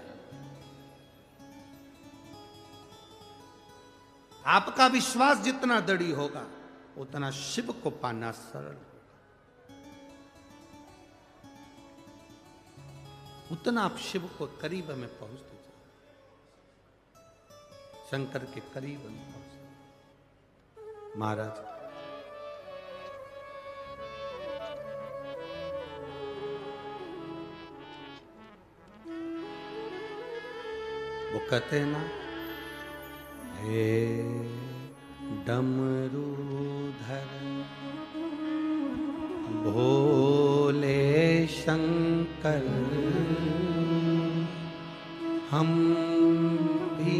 आपका विश्वास जितना दृढ़ होगा उतना शिव को पाना सरल, उतना आप शिव को करीब में पहुंचते जाओ, शंकर के करीब में पहुंचते। महाराज वो कहते हैं ना, हे डमरूधर भोले शंकर, हम भी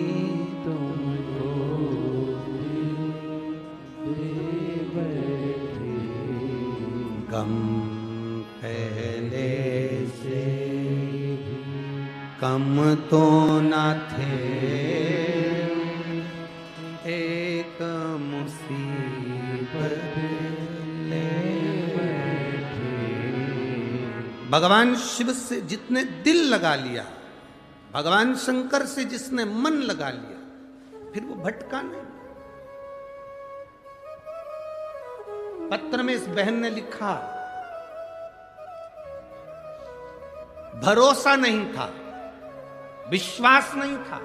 तुमको गम पहले से कम तो न थे, एक मुसीबत ले बैठे। भगवान शिव से जितने दिल लगा लिया, भगवान शंकर से जिसने मन लगा लिया, फिर वो भटका नहीं। पत्र में इस बहन ने लिखा, भरोसा नहीं था, विश्वास नहीं था।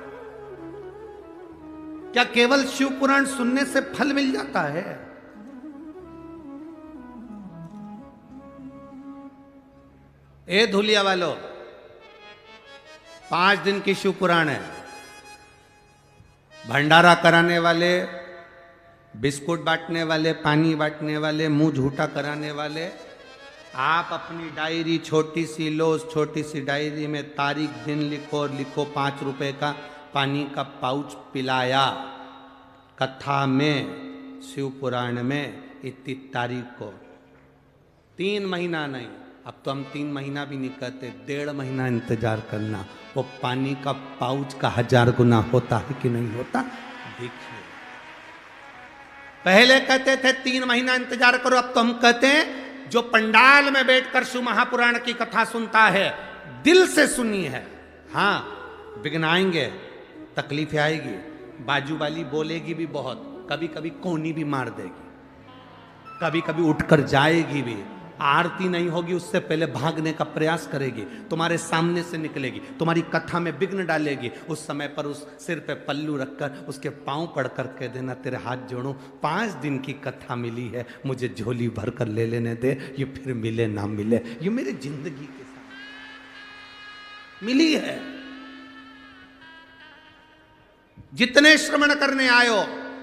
क्या केवल शिव पुराण सुनने से फल मिल जाता है? ए धुलिया वालों, 5 दिन की शिव पुराण है। भंडारा कराने वाले, बिस्कुट बांटने वाले, पानी बांटने वाले, मुंह झूठा कराने वाले, आप अपनी डायरी छोटी सी लो, उस छोटी सी डायरी में तारीख दिन लिखो और लिखो 5 रुपए का पानी का पाउच पिलाया। कथा में, शिव पुराण में इतनी तारीख को, 3 महीना नहीं, अब तो हम 3 महीना भी नहीं कहते, 1.5 महीना इंतजार करना। वो पानी का पाउच का 1000 गुना होता है कि नहीं होता? देखिए, पहले कहते थे 3 महीना इंतजार करो, अब तो हम कहते हैं जो पंडाल में बैठकर शिव महापुराण की कथा सुनता है, दिल से सुनी है। हाँ, विघ्न आएंगे, तकलीफें आएगी, बाजू वाली बोलेगी भी बहुत, कभी कभी कोनी भी मार देगी, कभी कभी उठकर जाएगी भी, आरती नहीं होगी उससे पहले भागने का प्रयास करेगी, तुम्हारे सामने से निकलेगी, तुम्हारी कथा में विघ्न डालेगी। उस समय पर उस सिर पे पल्लू रखकर उसके पांव पड़कर कह देना, तेरे हाथ जोड़ूं, 5 दिन की कथा मिली है, मुझे झोली भर कर ले लेने दे, ये फिर मिले ना मिले, ये मेरी जिंदगी के साथ मिली है। जितने श्रवण करने आयो,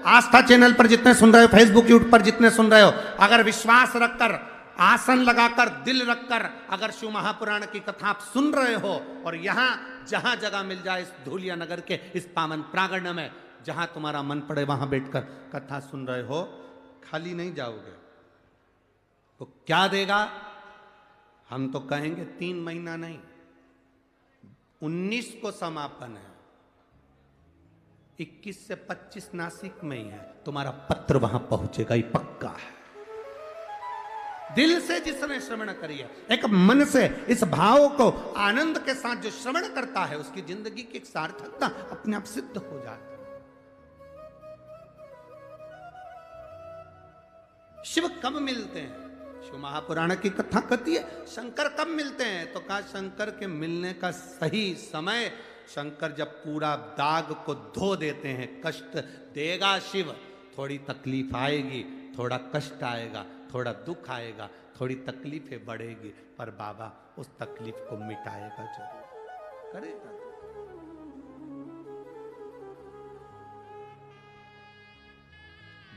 आस्था चैनल पर जितने सुन रहे हो, फेसबुक यूट्यूब पर जितने सुन रहे हो, अगर विश्वास रखकर, आसन लगाकर, दिल रखकर अगर शिव महापुराण की कथा आप सुन रहे हो, और यहां जहां जगह मिल जाए इस धूलिया नगर के इस पावन प्रांगण में, जहां तुम्हारा मन पड़े वहां बैठकर कथा सुन रहे हो, खाली नहीं जाओगे। तो क्या देगा? हम तो कहेंगे 3 महीना नहीं, 19 को समापन है, 21 से 25 नासिक में ही है, तुम्हारा पत्र वहां पहुंचेगा, ये पक्का है। दिल से जिसने श्रवण करी है, एक मन से इस भाव को आनंद के साथ जो श्रवण करता है, उसकी जिंदगी की एक सार्थकता अपने आप सिद्ध हो जाती है। शिव कब मिलते हैं? शिव महापुराण की कथा कहती है शंकर कब मिलते हैं, तो कहा शंकर के मिलने का सही समय, शंकर जब पूरा दाग को धो देते हैं। कष्ट देगा शिव, थोड़ी तकलीफ आएगी, थोड़ा कष्ट आएगा, थोड़ा दुख आएगा, थोड़ी तकलीफें बढ़ेगी, पर बाबा उस तकलीफ को मिटाएगा, जरूर करेगा।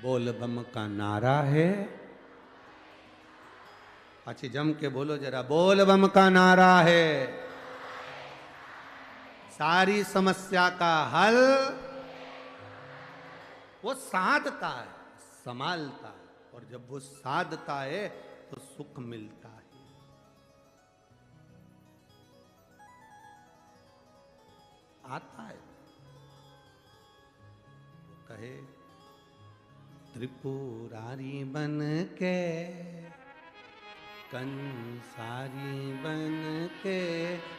बोल बम का नारा है। अच्छी जम के बोलो जरा, बोल बम का नारा है। सारी समस्या का हल वो साधता है, संभालता है, और जब वो साधता है तो सुख मिलता है। आता है वो कहे त्रिपुरारी बन के, कंसारी बन के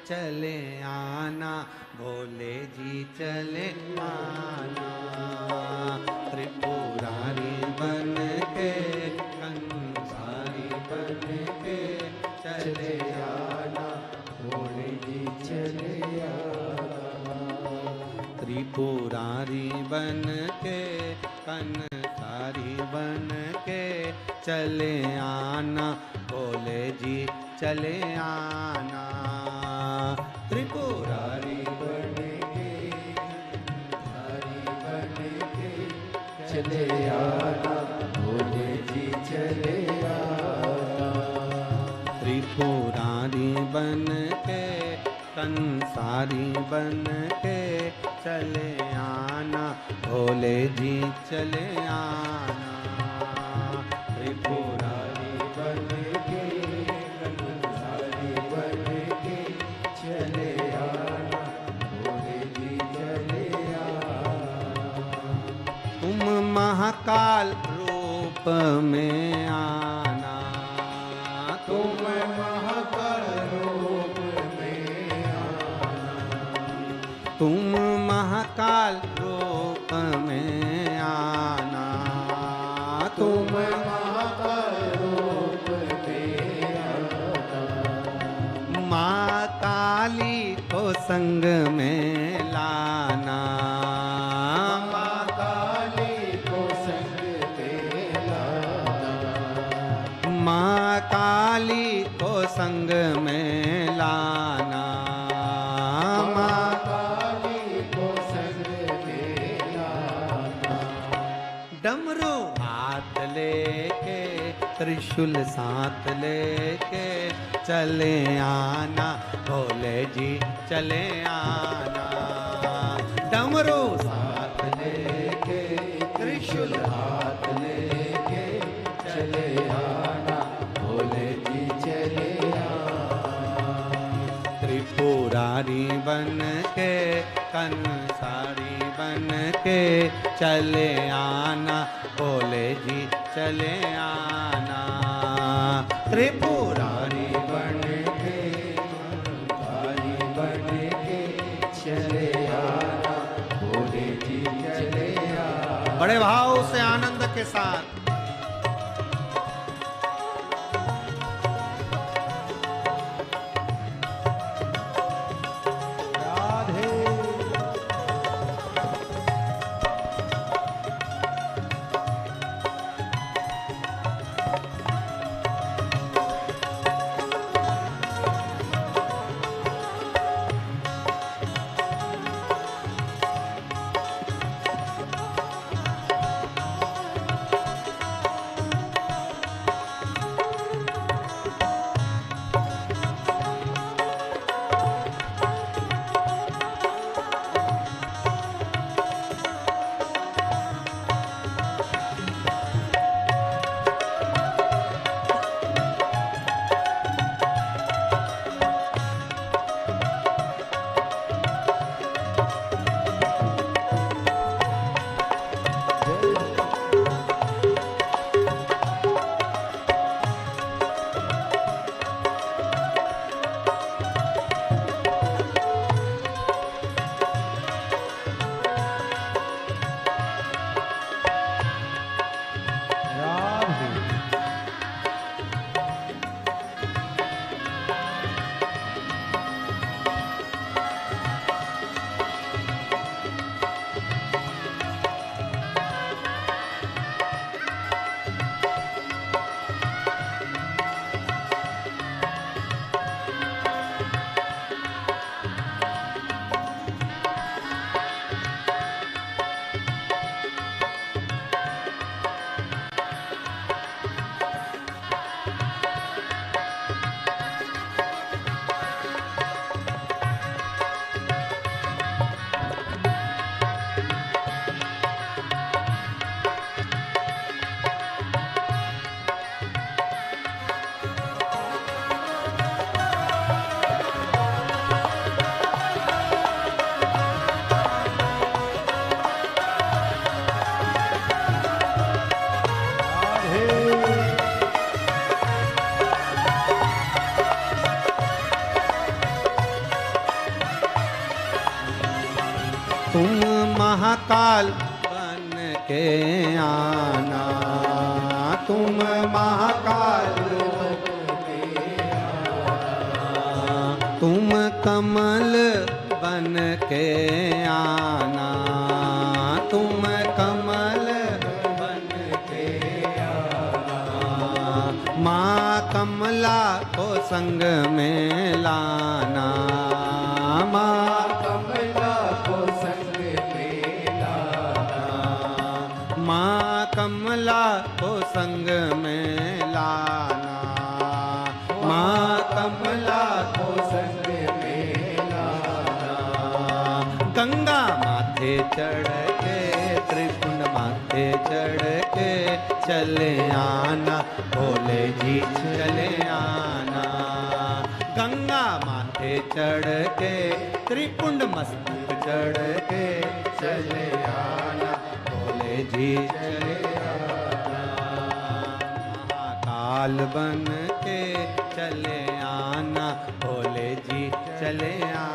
चले आना, भोले जी चले आना। त्रिपुरारी बन के, कंसारी बन के चले आना, भोले जी चले आना। त्रिपुरारी बन के, कंसारी बन के चले आना, भोले जी चले आना। त्रिपुरारी बन के, कंसारी बन के चले आना, भोले जी चले आना। त्रिपुरारी बन के, कंसारी बन के चले आना, भोले जी चले आना। त्रिपुरारी बन के, कंसारी बन के चले आना, भोले जी चले आना। तुम महाकाल रूप में आना, तुम महाकाल रूप में आना, तुम महाकाल रूप में आना, तुम महाकाल रूप में आना। माँ काली को संग में लाना, माँ काली को संग में लाना, माँ काली को संग में लाना, माँ काली को संग में लाना। डमरू हाथ लेके, त्रिशूल साथ लेके चले आना, भोले जी चले आना। डमरू साथ लेके, त्रिशूल हाथ लेके चले आना, भोले जी चले आना। त्रिपुरारी बन के, कंसारी बन के चले आना, भोले जी चले आना। त्रिपुरारी बन के, कंसारी बन के चले आना, भोले जी चले आना। बड़े भाव से आनंद के साथ महाकाल बन के आना, तुम महाकाल तुम कमल बन के आना, तुम कमल बन के आना, माँ कमला को संग में लाना, माँ कमला को संग में लाना, माँ कमला को संग में लाना, माँ कमला को संग में लाना। गंगा माथे चढ़ के त्रिपुंड माथे चढ़ के चले आना, भोले जी चले आना। गंगा माथे चढ़ के त्रिपुंड मस्तक चढ़ के चले आना, भोले जी चले आना। महाकाल बन के चले आना, भोले जी चले आना।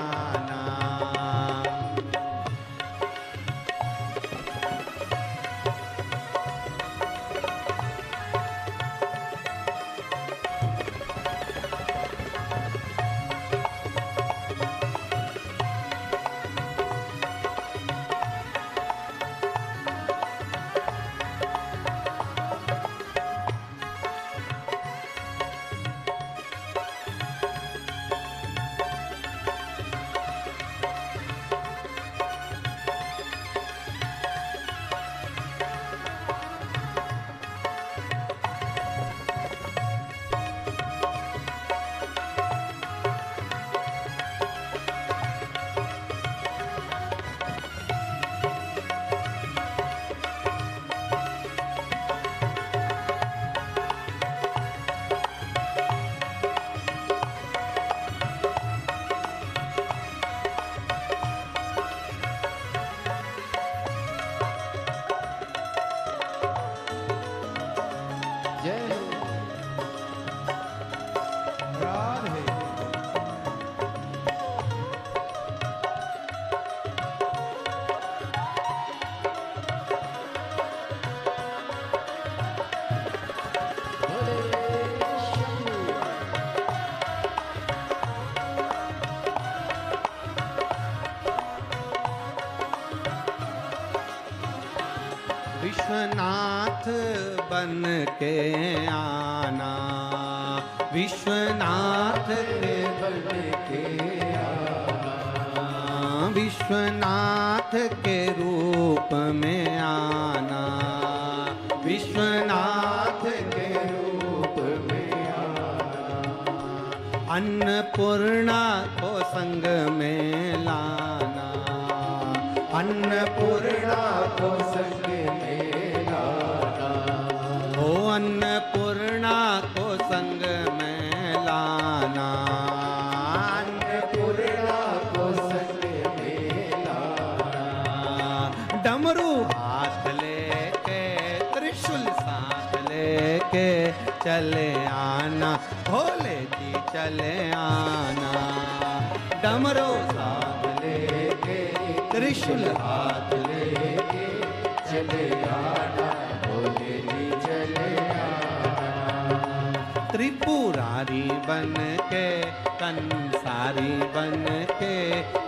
विश्वनाथ बन के आना, विश्वनाथ के बन के आना, विश्वनाथ के रूप में आना, विश्वनाथ के रूप में आना। अन्नपूर्णा को संग में लाना, अन्नपूर्णा को संग में लाना, ओ अन्नपूर्णा को संग में लाना, अन्नपूर्णा को संग में लाना। डमरू हाथ लेके त्रिशूल साथ लेके चले आना, भोले जी चले आना। डमरू साथ लेके त्रिशूल हाथ लेके चले आना, भोले जी चले आना। त्रिपुरारी बन के कंसारी बन के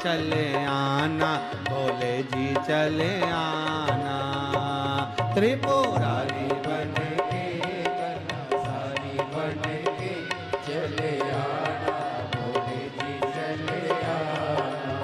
चले आना, भोले जी चले आना। त्रिपुरारी बन के कंसारी बन के चले आना, भोले जी चले आना।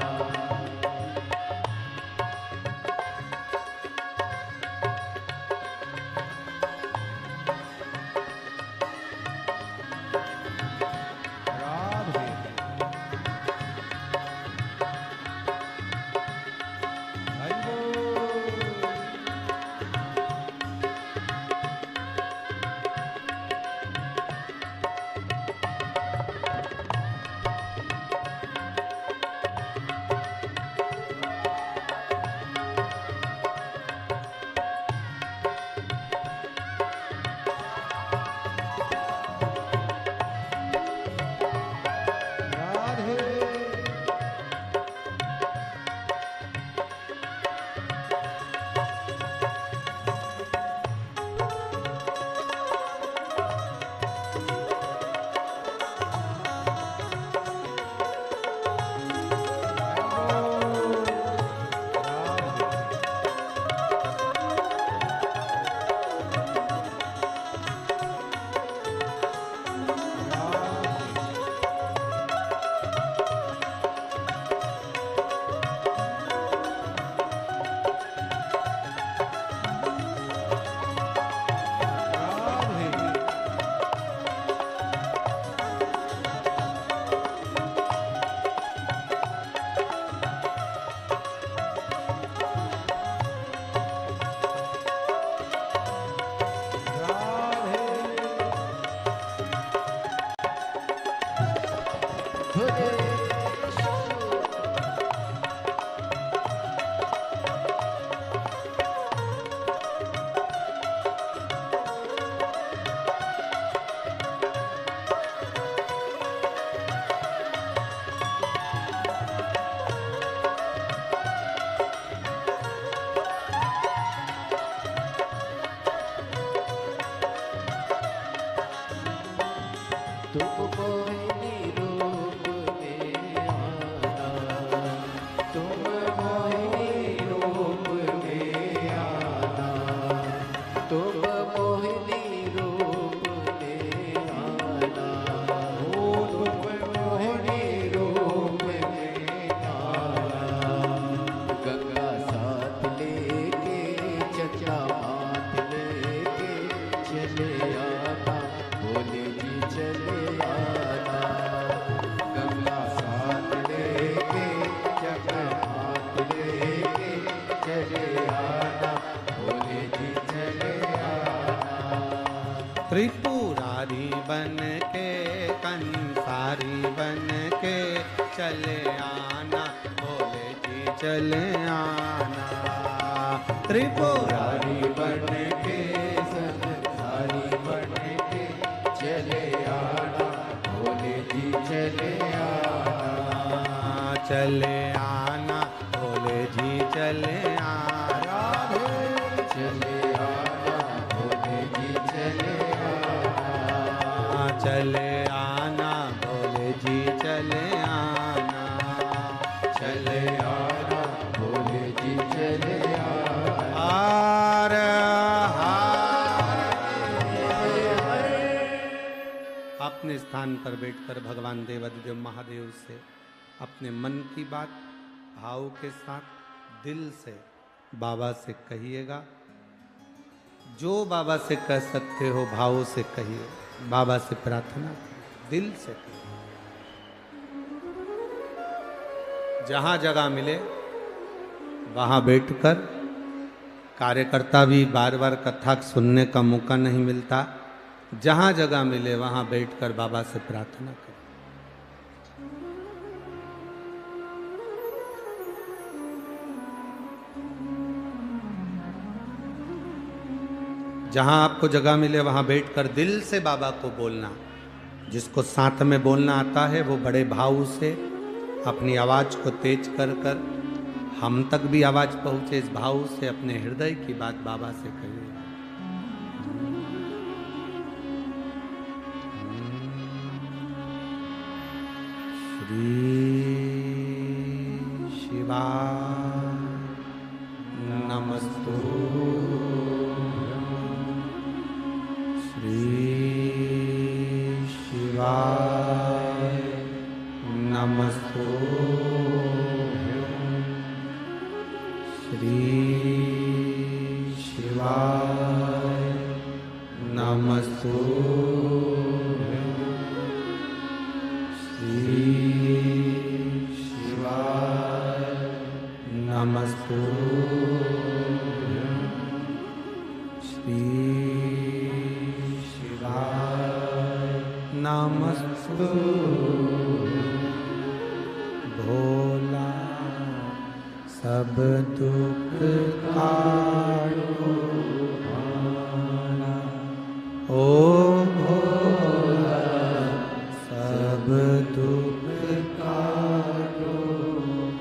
त्रिपुरारी बन के कंसारी बन के चले आना, भोले जी चले आना। त्रिपुरारी बन के कंसारी बन के चले आना, भोले जी चले आना। चले आना, भोले जी चले आना, चले आना, भोले जी चले आना। चले आना, भोले जी चले आना, चले आना, भोले जी चले आना। अपने स्थान पर बैठकर भगवान देवाधिदेव महादेव से अपने मन की बात भाव के साथ दिल से बाबा से कहिएगा। जो बाबा से कह सकते हो भाव से कहिए, बाबा से प्रार्थना दिल से कहिए। जहां जगह मिले वहां बैठकर, कार्यकर्ता भी बार बार कथा सुनने का मौका नहीं मिलता, जहां जगह मिले वहां बैठकर बाबा से प्रार्थना करें। जहां आपको जगह मिले वहां बैठकर दिल से बाबा को बोलना। जिसको साथ में बोलना आता है वो बड़े भाव से अपनी आवाज को तेज कर कर हम तक भी आवाज पहुंचे, इस भाव से अपने हृदय की बात बाबा से कहिए। श्री शिवाय नमस्तु, श्री शिवाय नमस्तु, श्री शिवाय नमस्तु, श्री शिवाय नमस्तु, श्री शिवाय नमस्तु। भोला सब दुख काटो भाना, ओ भोला सब दुख काटो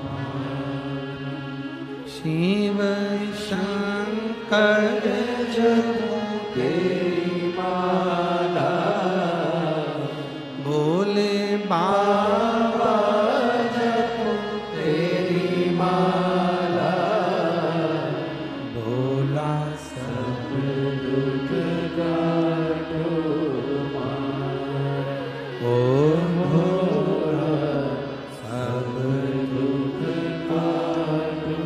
भाना। शिव शंकर जपो तेरी माला, भोले बाबा जपो तेरी माला। भोला सब दुख काटो भाना, ओ भोला सब दुख काटो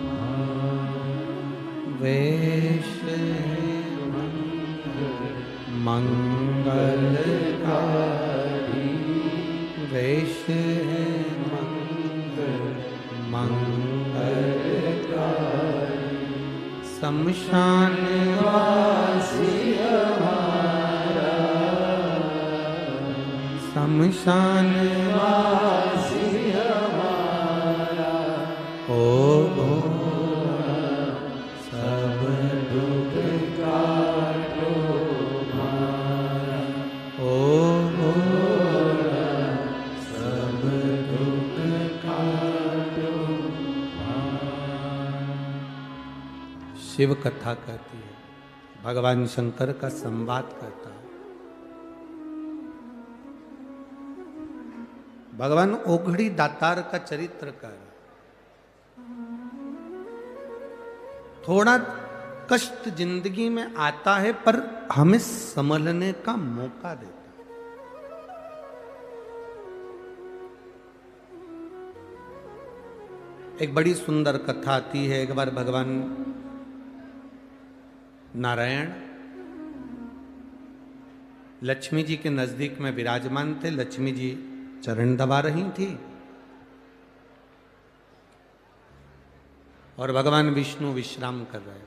भाना। वेश मंगलकारी, वेश है मंगलकारी। शमशान वासी हमारा, शमशान वासी हमारा। ओ भोला सब दुख काटो भाना, ओ भोला सब दुख काटो भाना। शिव कथा कहती है, भगवान शंकर का संवाद करता है। भगवान ओघड़ी दातार का चरित्र कर, थोड़ा कष्ट जिंदगी में आता है पर हमें संभलने का मौका देता है। एक बड़ी सुंदर कथा आती है। एक बार भगवान नारायण लक्ष्मी जी के नजदीक में विराजमान थे। लक्ष्मी जी चरण दबा रही थी और भगवान विष्णु विश्राम कर रहे थे।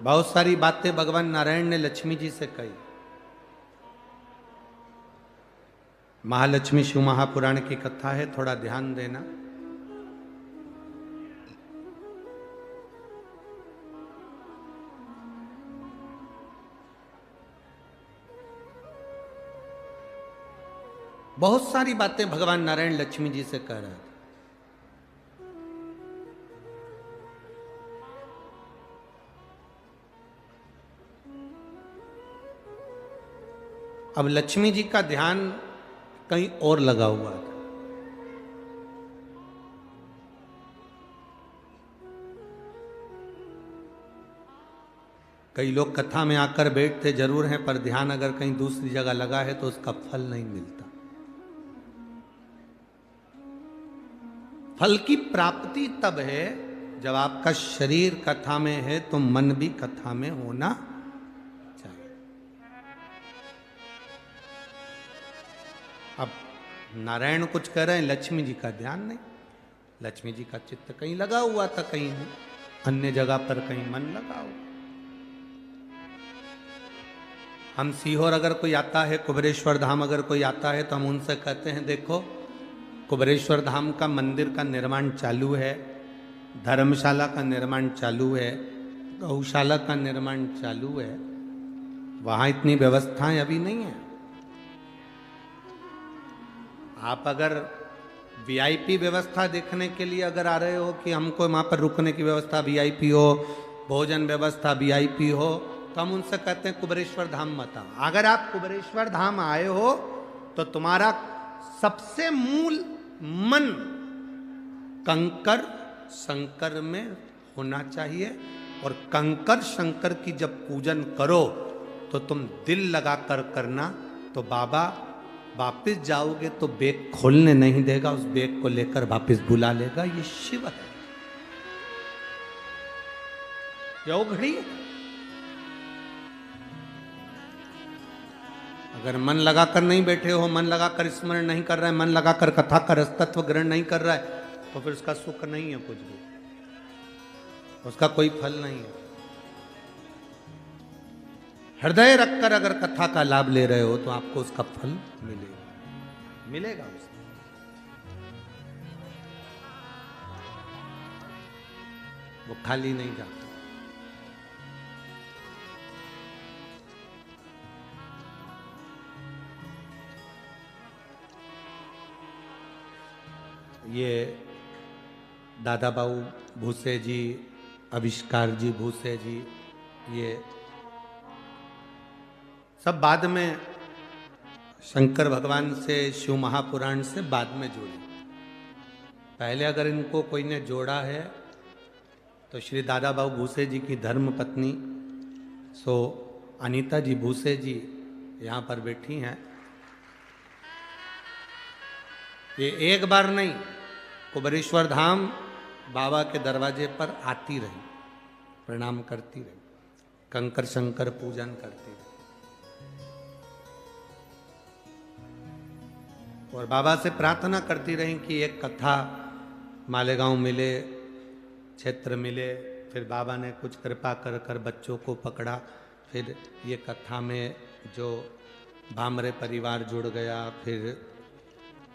बहुत सारी बातें भगवान नारायण ने लक्ष्मी जी से कही। महालक्ष्मी शिव महापुराण की कथा है, थोड़ा ध्यान देना। बहुत सारी बातें भगवान नारायण लक्ष्मी जी से कह रहे थे। अब लक्ष्मी जी का ध्यान कहीं और लगा हुआ था। कई लोग कथा में आकर बैठते जरूर हैं, पर ध्यान अगर कहीं दूसरी जगह लगा है तो उसका फल नहीं मिलता। फल की प्राप्ति तब है जब आपका शरीर कथा में है तो मन भी कथा में होना चाहिए। अब नारायण कुछ कह रहे हैं, लक्ष्मी जी का ध्यान नहीं। लक्ष्मी जी का चित्त कहीं लगा हुआ था, कहीं अन्य जगह पर कहीं मन लगा हुआ। हम सीहोर अगर कोई आता है, कुबेरेश्वर धाम अगर कोई आता है, तो हम उनसे कहते हैं देखो कुबेरेश्वर धाम का मंदिर का निर्माण चालू है, धर्मशाला का निर्माण चालू है, गौशाला का निर्माण चालू है, वहां इतनी व्यवस्थाएं अभी नहीं है। आप अगर वीआईपी व्यवस्था देखने के लिए अगर आ रहे हो कि हमको वहां पर रुकने की व्यवस्था वीआईपी हो, भोजन व्यवस्था वीआईपी हो, तो हम उनसे कहते हैं कुबेरेश्वर धाम मत आओ। अगर आप कुबेरेश्वर धाम आए हो तो तुम्हारा सबसे मूल मन कंकर शंकर में होना चाहिए, और कंकर शंकर की जब पूजन करो तो तुम दिल लगाकर करना, तो बाबा वापिस जाओगे तो बैग खोलने नहीं देगा, उस बैग को लेकर वापिस बुला लेगा। ये शिव है, यो घड़ी। अगर मन लगाकर नहीं बैठे हो, मन लगाकर स्मरण नहीं कर रहा है, मन लगाकर कथा का रसतत्व ग्रहण नहीं कर रहा है, तो फिर उसका सुख नहीं है, कुछ भी उसका कोई फल नहीं है। हृदय रखकर अगर कथा का लाभ ले रहे हो तो आपको उसका फल मिलेगा उसका। वो खाली नहीं जाता। ये दादा बाबू भूसे जी, आविष्कार जी भूसे जी, ये सब बाद में शंकर भगवान से, शिव महापुराण से बाद में जुड़े। पहले अगर इनको कोई ने जोड़ा है तो श्री दादा बाबू भूसे जी की धर्म पत्नी सो अनीता जी भूसे जी यहाँ पर बैठी हैं। ये एक बार नहीं, कुबेरेश्वर धाम बाबा के दरवाजे पर आती रही, प्रणाम करती रही, कंकर शंकर पूजन करती रही, और बाबा से प्रार्थना करती रही कि एक कथा मालेगांव मिले, क्षेत्र मिले। फिर बाबा ने कुछ कृपा कर कर बच्चों को पकड़ा, फिर ये कथा में जो भामरे परिवार जुड़ गया, फिर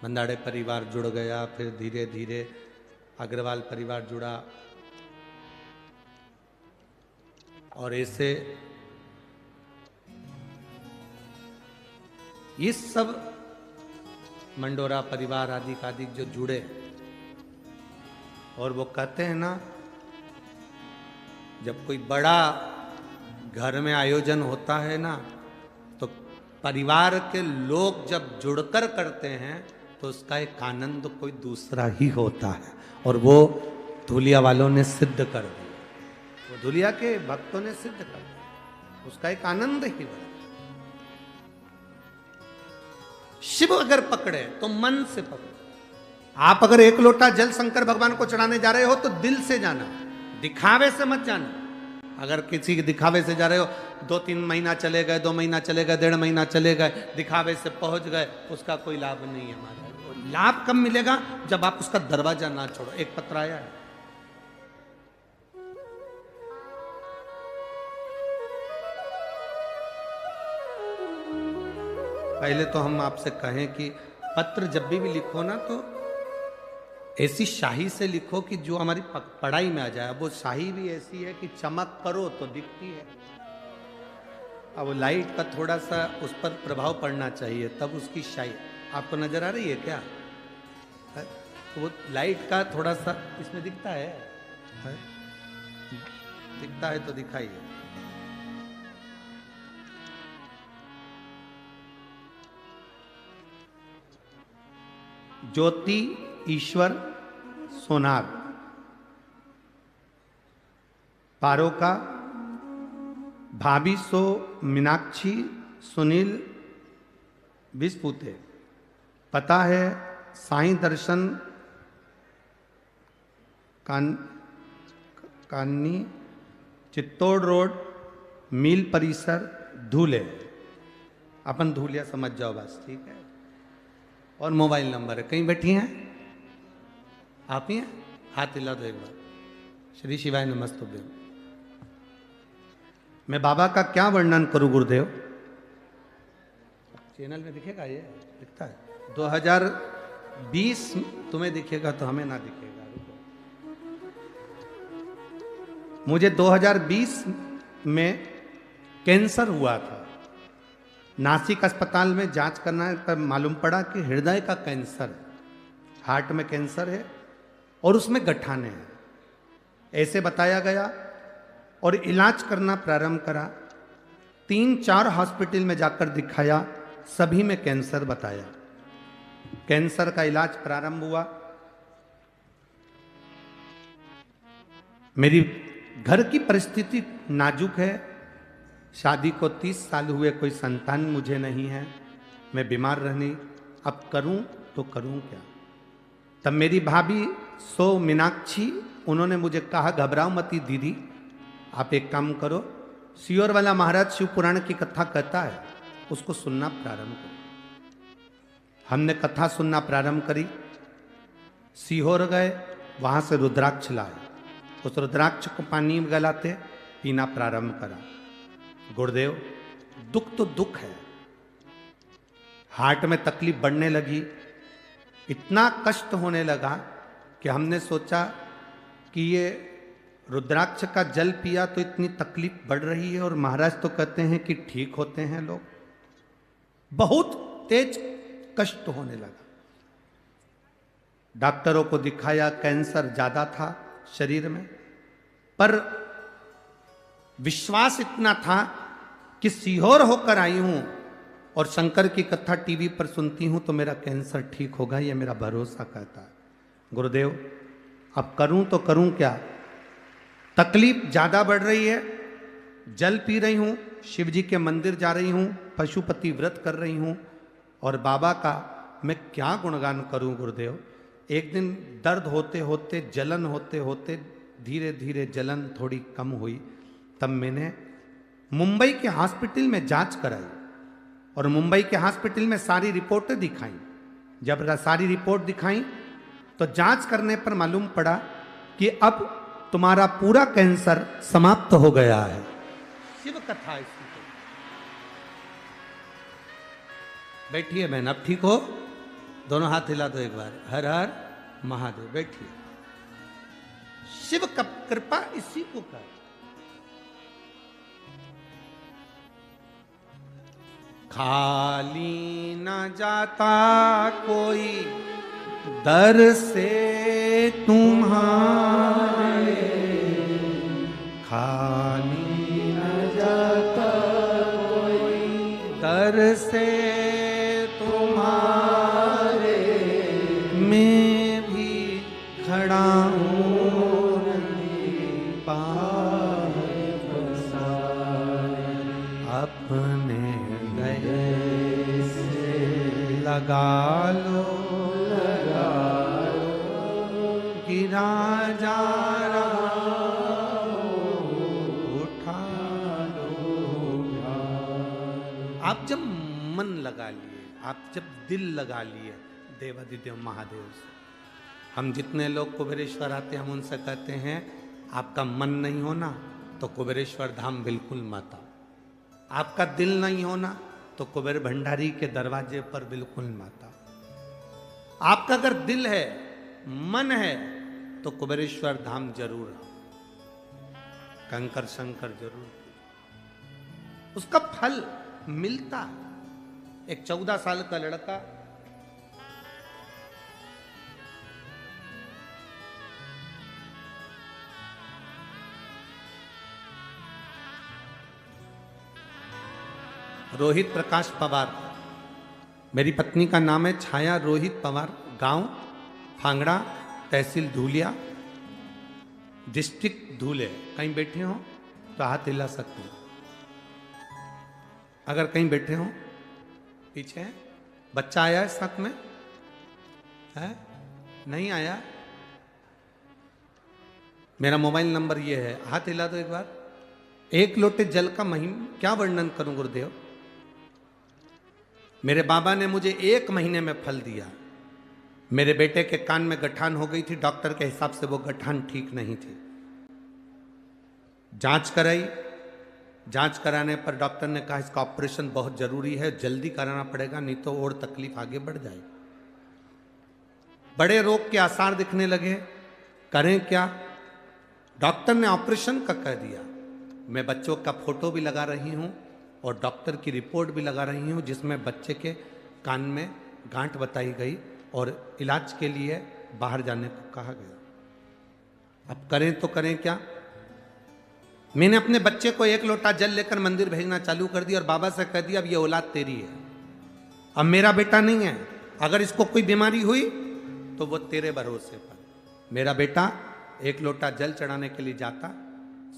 मंदाड़े परिवार जुड़ गया, फिर धीरे धीरे अग्रवाल परिवार जुड़ा, और ऐसे ये सब मंडोरा परिवार आदि आदि जो जुड़े। और वो कहते हैं ना, जब कोई बड़ा घर में आयोजन होता है ना, तो परिवार के लोग जब जुड़कर करते हैं तो उसका एक आनंद कोई दूसरा ही होता है, और वो धुलिया वालों ने सिद्ध कर दिया, वो धुलिया के भक्तों ने सिद्ध कर दिया, उसका एक आनंद ही बड़ा। शिव अगर पकड़े तो मन से पकड़े। आप अगर एक लोटा जल शंकर भगवान को चढ़ाने जा रहे हो तो दिल से जाना, दिखावे से मत जाना। अगर किसी के दिखावे से जा रहे हो, 2-3 महीना चले गए, 2 महीना चले गए, 1.5 महीना चले गए, दिखावे से पहुंच गए, उसका कोई लाभ नहीं है हमारा। लाभ कब मिलेगा? जब आप उसका दरवाजा ना छोड़ो। एक पत्र आया है, पहले तो हम आपसे कहें कि पत्र जब भी लिखो ना तो ऐसी शाही से लिखो कि जो हमारी पढ़ाई में आ जाए। वो शाही भी ऐसी है कि चमक करो तो दिखती है। अब वो लाइट का थोड़ा सा उस पर प्रभाव पड़ना चाहिए तब उसकी शाही। आपको नजर आ रही है क्या? है? तो वो लाइट का थोड़ा सा इसमें दिखता है? दिखता है तो दिखाइए। ज्योति ईश्वर सोनार, पारोका भाभी सो मीनाक्षी सुनील विस्पुते। पता है साईं दर्शन कान्नी चित्तौड़ रोड मील परिसर धूले। अपन धूलिया समझ जाओ बस, ठीक है। और मोबाइल नंबर है। कहीं बैठी हैं आप? ही हैं? हाथ हिला दो एक बार। श्री शिवाय नमस्तुभ्यं। मैं बाबा का क्या वर्णन करूं गुरुदेव? चैनल में दिखेगा? ये दिखता है। 2020 तुम्हें दिखेगा तो हमें ना दिखेगा। मुझे 2020 में कैंसर हुआ था। नासिक अस्पताल में जांच करना पर मालूम पड़ा कि हृदय का कैंसर है, हार्ट में कैंसर है और उसमें गठाने हैं, ऐसे बताया गया। और इलाज करना प्रारंभ करा। 3-4 हॉस्पिटल में जाकर दिखाया, सभी में कैंसर बताया। कैंसर का इलाज प्रारंभ हुआ। मेरी घर की परिस्थिति नाजुक है। शादी को 30 साल हुए, कोई संतान मुझे नहीं है। मैं बीमार रहनी, अब करूं तो करूं क्या? तब मेरी भाभी सो मीनाक्षी, उन्होंने मुझे कहा घबराओ मती दीदी, आप एक काम करो, सियोर वाला महाराज शिव पुराण की कथा कहता है, उसको सुनना प्रारंभ करो। हमने कथा सुनना प्रारंभ करी। सीहोर गए, वहां से रुद्राक्ष लाए। उस रुद्राक्ष को पानी में गलाते पीना प्रारंभ करा। गुरुदेव दुख तो दुख है, हार्ट में तकलीफ बढ़ने लगी, इतना कष्ट होने लगा कि हमने सोचा कि ये रुद्राक्ष का जल पिया तो इतनी तकलीफ बढ़ रही है और महाराज तो कहते हैं कि ठीक होते हैं लोग। बहुत तेज कष्ट होने लगा। डॉक्टरों को दिखाया, कैंसर ज्यादा था शरीर में, पर विश्वास इतना था कि सीहोर होकर आई हूं और शंकर की कथा टीवी पर सुनती हूं तो मेरा कैंसर ठीक होगा, यह मेरा भरोसा कहता है। गुरुदेव अब करूं तो करूं क्या? तकलीफ ज्यादा बढ़ रही है। जल पी रही हूं, शिव जी के मंदिर जा रही हूं, पशुपति व्रत कर रही हूं और बाबा का मैं क्या गुणगान करूं गुरुदेव? एक दिन दर्द होते होते, जलन होते होते धीरे धीरे जलन थोड़ी कम हुई। तब मैंने मुंबई के हॉस्पिटल में जांच कराई और मुंबई के हॉस्पिटल में सारी रिपोर्टें दिखाई। जब सारी रिपोर्ट दिखाई तो जांच करने पर मालूम पड़ा कि अब तुम्हारा पूरा कैंसर समाप्त हो गया है। शिव कथा इसकी। बैठिए बहन, अब ठीक हो? दोनों हाथ हिला दो एक बार। हर हर महादेव। बैठिए। शिव का कृपा इसी को कर। खाली न जाता कोई दर से तुम्हारे, खाली न जाता कोई दर से तुम्हारे, मैं भी खड़ा हूँ पार पसारे, अपने लगा लो गिरा जा रहा उठा लो। आप जब मन लगा लिए, आप जब दिल लगा लिए देवादिदेव महादेव से, हम जितने लोग कुबेरेश्वर आते हैं हम उनसे कहते हैं आपका मन नहीं होना तो कुबेरेश्वर धाम बिल्कुल मत आओ। आपका दिल नहीं होना तो कुबेर भंडारी के दरवाजे पर बिल्कुल माता। आपका अगर दिल है, मन है, तो कुबेरेश्वर धाम जरूर आओ, कंकर शंकर जरूर, उसका फल मिलता है। एक 14 साल का लड़का रोहित प्रकाश पवार, मेरी पत्नी का नाम है छाया रोहित पवार, गांव फांगड़ा, तहसील धूलिया, डिस्ट्रिक्ट धूले। कहीं बैठे हो तो हाथ हिला सकते हो, अगर कहीं बैठे हो। पीछे है बच्चा आया है साथ में है, नहीं आया? मेरा मोबाइल नंबर ये है, हाथ हिला दो एक बार। एक लोटे जल का महिमा क्या वर्णन करूं गुरुदेव। मेरे बाबा ने मुझे 1 महीने में फल दिया। मेरे बेटे के कान में गठान हो गई थी, डॉक्टर के हिसाब से वो गठान ठीक नहीं थी। जांच कराई, जांच कराने पर डॉक्टर ने कहा इसका ऑपरेशन बहुत जरूरी है, जल्दी कराना पड़ेगा, नहीं तो और तकलीफ आगे बढ़ जाएगी। बड़े रोग के आसार दिखने लगे, करें क्या? डॉक्टर ने ऑपरेशन का कह दिया। मैं बच्चों का फोटो भी लगा रही हूं और डॉक्टर की रिपोर्ट भी लगा रही हूं, जिसमें बच्चे के कान में गांठ बताई गई और इलाज के लिए बाहर जाने को कहा गया। अब करें तो करें क्या? मैंने अपने बच्चे को 1 लोटा जल लेकर मंदिर भेजना चालू कर दिया और बाबा से कह दिया अब ये औलाद तेरी है, अब मेरा बेटा नहीं है। अगर इसको कोई बीमारी हुई तो वो तेरे भरोसे पर। मेरा बेटा 1 लोटा जल चढ़ाने के लिए जाता,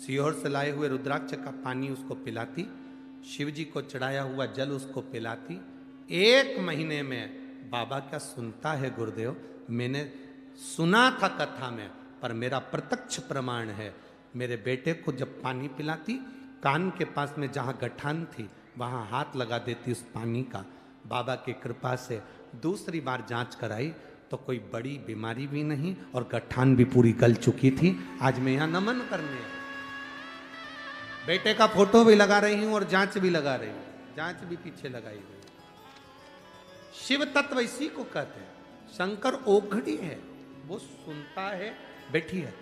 सीहोर से लाए हुए रुद्राक्ष का पानी उसको पिलाती, शिव जी को चढ़ाया हुआ जल उसको पिलाती। 1 महीने में बाबा क्या सुनता है गुरुदेव, मैंने सुना था कथा में, पर मेरा प्रत्यक्ष प्रमाण है। मेरे बेटे को जब पानी पिलाती, कान के पास में जहाँ गठान थी वहाँ हाथ लगा देती उस पानी का। बाबा की कृपा से दूसरी बार जांच कराई तो कोई बड़ी बीमारी भी नहीं और गठान भी पूरी गल चुकी थी। आज मैं यहाँ नमन करने, बेटे का फोटो भी लगा रही हूँ और जांच भी लगा रही हूँ, जांच भी पीछे लगाई गई। शिव तत्व इसी को कहते हैं। शंकर ओघड़ी है, वो सुनता है, बैठी है,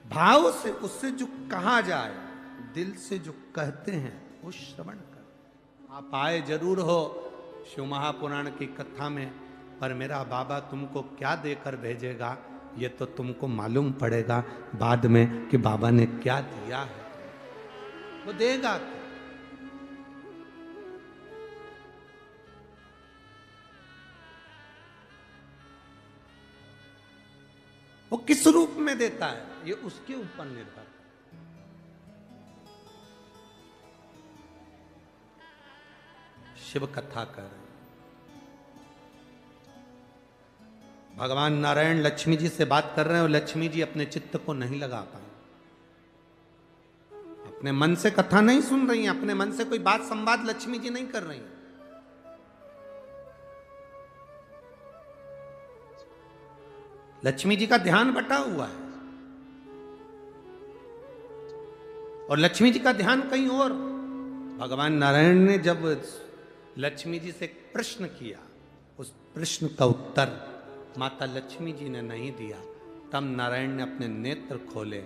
भाव से उससे जो कहा जाए, दिल से जो कहते हैं वो श्रवण कर। आप आए जरूर हो शिव महापुराण की कथा में, पर मेरा बाबा तुमको क्या देकर भेजेगा ये तो तुमको मालूम पड़ेगा बाद में कि बाबा ने क्या दिया है, वो देगा। वो किस रूप में देता है ये उसके ऊपर निर्भर। शिव कथा कर रहे, भगवान नारायण लक्ष्मी जी से बात कर रहे हैं और लक्ष्मी जी अपने चित्त को नहीं लगा पाए, अपने मन से कथा नहीं सुन रही हैं, अपने मन से कोई बात संवाद लक्ष्मी जी नहीं कर रही हैं। लक्ष्मी जी का ध्यान बटा हुआ है और लक्ष्मी जी का ध्यान कहीं और। भगवान नारायण ने जब लक्ष्मी जी से प्रश्न किया, उस प्रश्न का उत्तर माता लक्ष्मी जी ने नहीं दिया, तब नारायण ने अपने नेत्र खोले,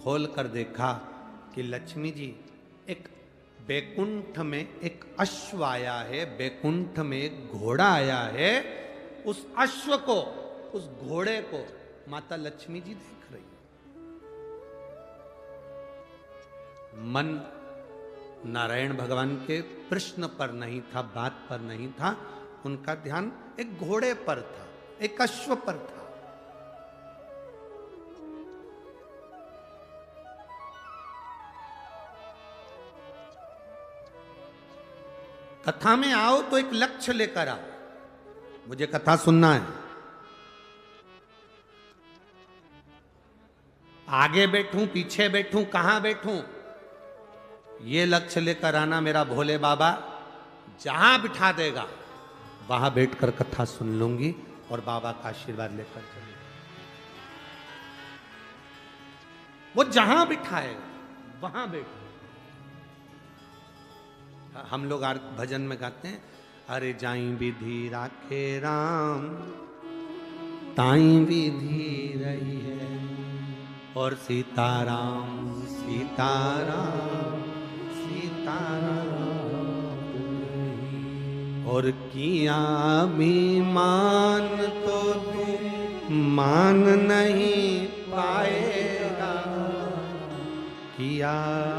खोल कर देखा कि लक्ष्मी जी एक बैकुंठ में एक अश्व आया है, बैकुंठ में एक घोड़ा आया है, उस अश्व को, उस घोड़े को माता लक्ष्मी जी देख रही है। मन नारायण भगवान के प्रश्न पर नहीं था, बात पर नहीं था, उनका ध्यान एक घोड़े पर था, एक अश्व पर था। कथा में आओ तो एक लक्ष्य लेकर आओ, मुझे कथा सुनना है, आगे बैठूं पीछे बैठूं कहां बैठूं, ये लक्ष्य लेकर आना। मेरा भोले बाबा जहां बिठा देगा वहां बैठकर कथा सुन लूंगी और बाबा का आशीर्वाद लेकर चलूंगी। वो जहां बिठाएगा वहां बैठो। हम लोग भजन में गाते हैं, अरे जाई विधि राखे राम ताई विधि रही है, और सीताराम सीताराम सीताराम, और किया अभिमान तो तू मान नहीं पाएगा, किया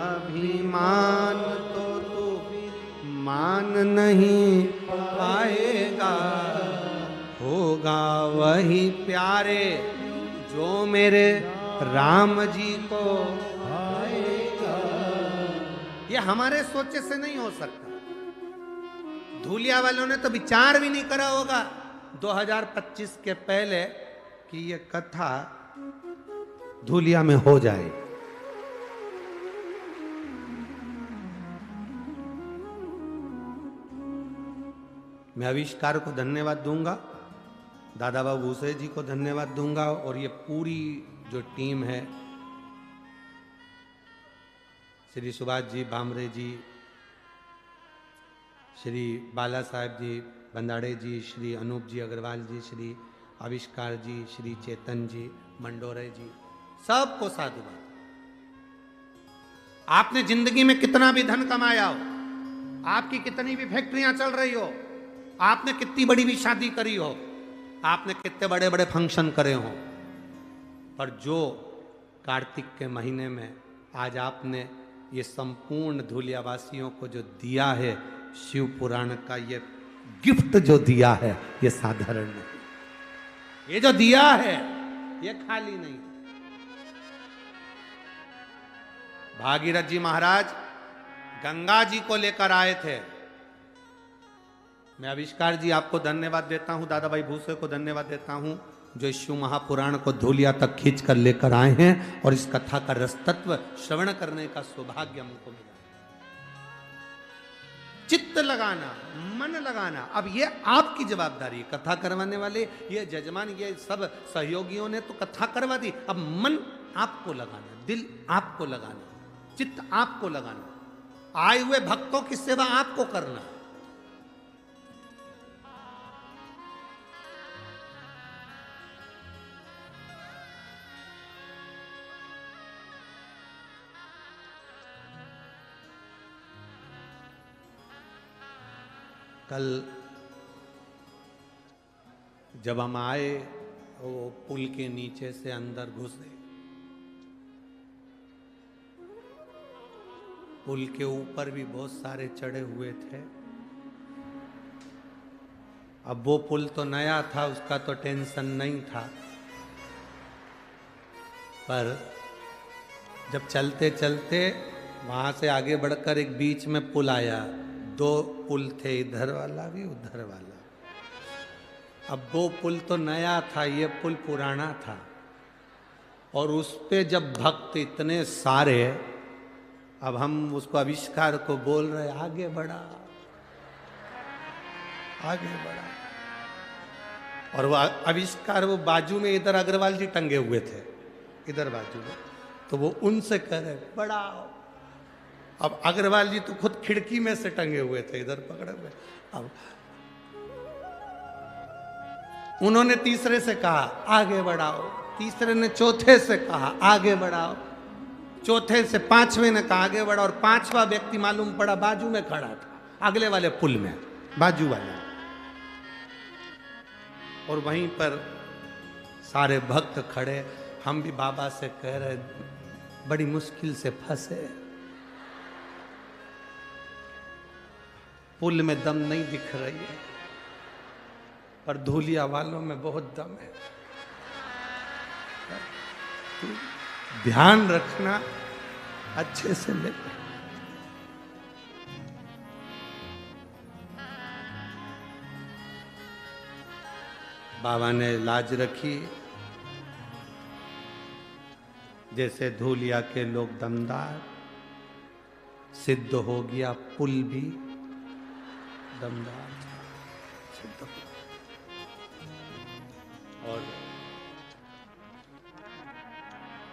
अभिमान तो तू मान नहीं पाएगा, होगा वही प्यारे जो मेरे राम जी को पाएगा। ये हमारे सोचे से नहीं हो सकता। धूलिया वालों ने तो विचार भी नहीं करा होगा 2025 के पहले कि ये कथा धूलिया में हो जाए। मैं आविष्कार को धन्यवाद दूंगा, दादा बाबू भूसे जी को धन्यवाद दूंगा, और ये पूरी जो टीम है, श्री सुभाष जी भामरे जी, श्री बाला साहेब जी बंदाड़े जी, श्री अनूप जी अग्रवाल जी, श्री आविष्कार जी, श्री चेतन जी मंडोरे जी, सबको साधुवाद। आपने जिंदगी में कितना भी धन कमाया हो, आपकी कितनी भी फैक्ट्रियां चल रही हो, आपने कितनी बड़ी भी शादी करी हो, आपने कितने बड़े बड़े फंक्शन करे हो, पर जो कार्तिक के महीने में आज आपने ये संपूर्ण धूलियावासियों को जो दिया है, शिव पुराण का ये गिफ्ट जो दिया है, ये साधारण नहीं। ये जो दिया है ये खाली नहीं। भागीरथ जी महाराज गंगा जी को लेकर आए थे। मैं आविष्कार जी आपको धन्यवाद देता हूं, दादा भाई भूसे को धन्यवाद देता हूं, जो शिव महापुराण को धूलिया तक खींच कर लेकर आए हैं और इस कथा का रसतत्व श्रवण करने का सौभाग्य हमको मिला। चित्त लगाना, मन लगाना, अब ये आपकी जवाबदारी। कथा करवाने वाले ये जजमान, ये सब सहयोगियों ने तो कथा करवा दी, अब मन आपको लगाना, दिल आपको लगाना, चित्त आपको लगाना, आए हुए भक्तों की सेवा आपको करना। कल जब हम आए, वो पुल के नीचे से अंदर घुसे, पुल के ऊपर भी बहुत सारे चढ़े हुए थे। अब वो पुल तो नया था, उसका तो टेंशन नहीं था, पर जब चलते चलते वहां से आगे बढ़कर एक बीच में पुल आया, दो पुल थे, इधर वाला भी उधर वाला। अब वो पुल तो नया था, ये पुल पुराना था, और उस पे जब भक्त इतने सारे, अब हम उसको आविष्कार को बोल रहे आगे बढ़ा आगे बढ़ा, और वो आविष्कार वो बाजू में इधर अग्रवाल जी टंगे हुए थे, इधर बाजू में, तो वो उनसे कह रहे बढ़ाओ। अब अग्रवाल जी तो खुद खिड़की में से टंगे हुए थे, इधर पकड़े हुए। अब उन्होंने तीसरे से कहा आगे बढ़ाओ, तीसरे ने चौथे से कहा आगे बढ़ाओ, चौथे से पांचवें ने कहा आगे बढ़ाओ, और पांचवा व्यक्ति मालूम पड़ा बाजू में खड़ा था, अगले वाले पुल में, बाजू वाला। और वहीं पर सारे भक्त खड़े, हम भी बाबा से कह रहे बड़ी मुश्किल से फंसे, पुल में दम नहीं दिख रही है, पर धूलिया वालों में बहुत दम है। ध्यान रखना, अच्छे से ले। बाबा ने लाज रखी, जैसे धूलिया के लोग दमदार, सिद्ध हो गया पुल भी दमदार सिद्ध हो। और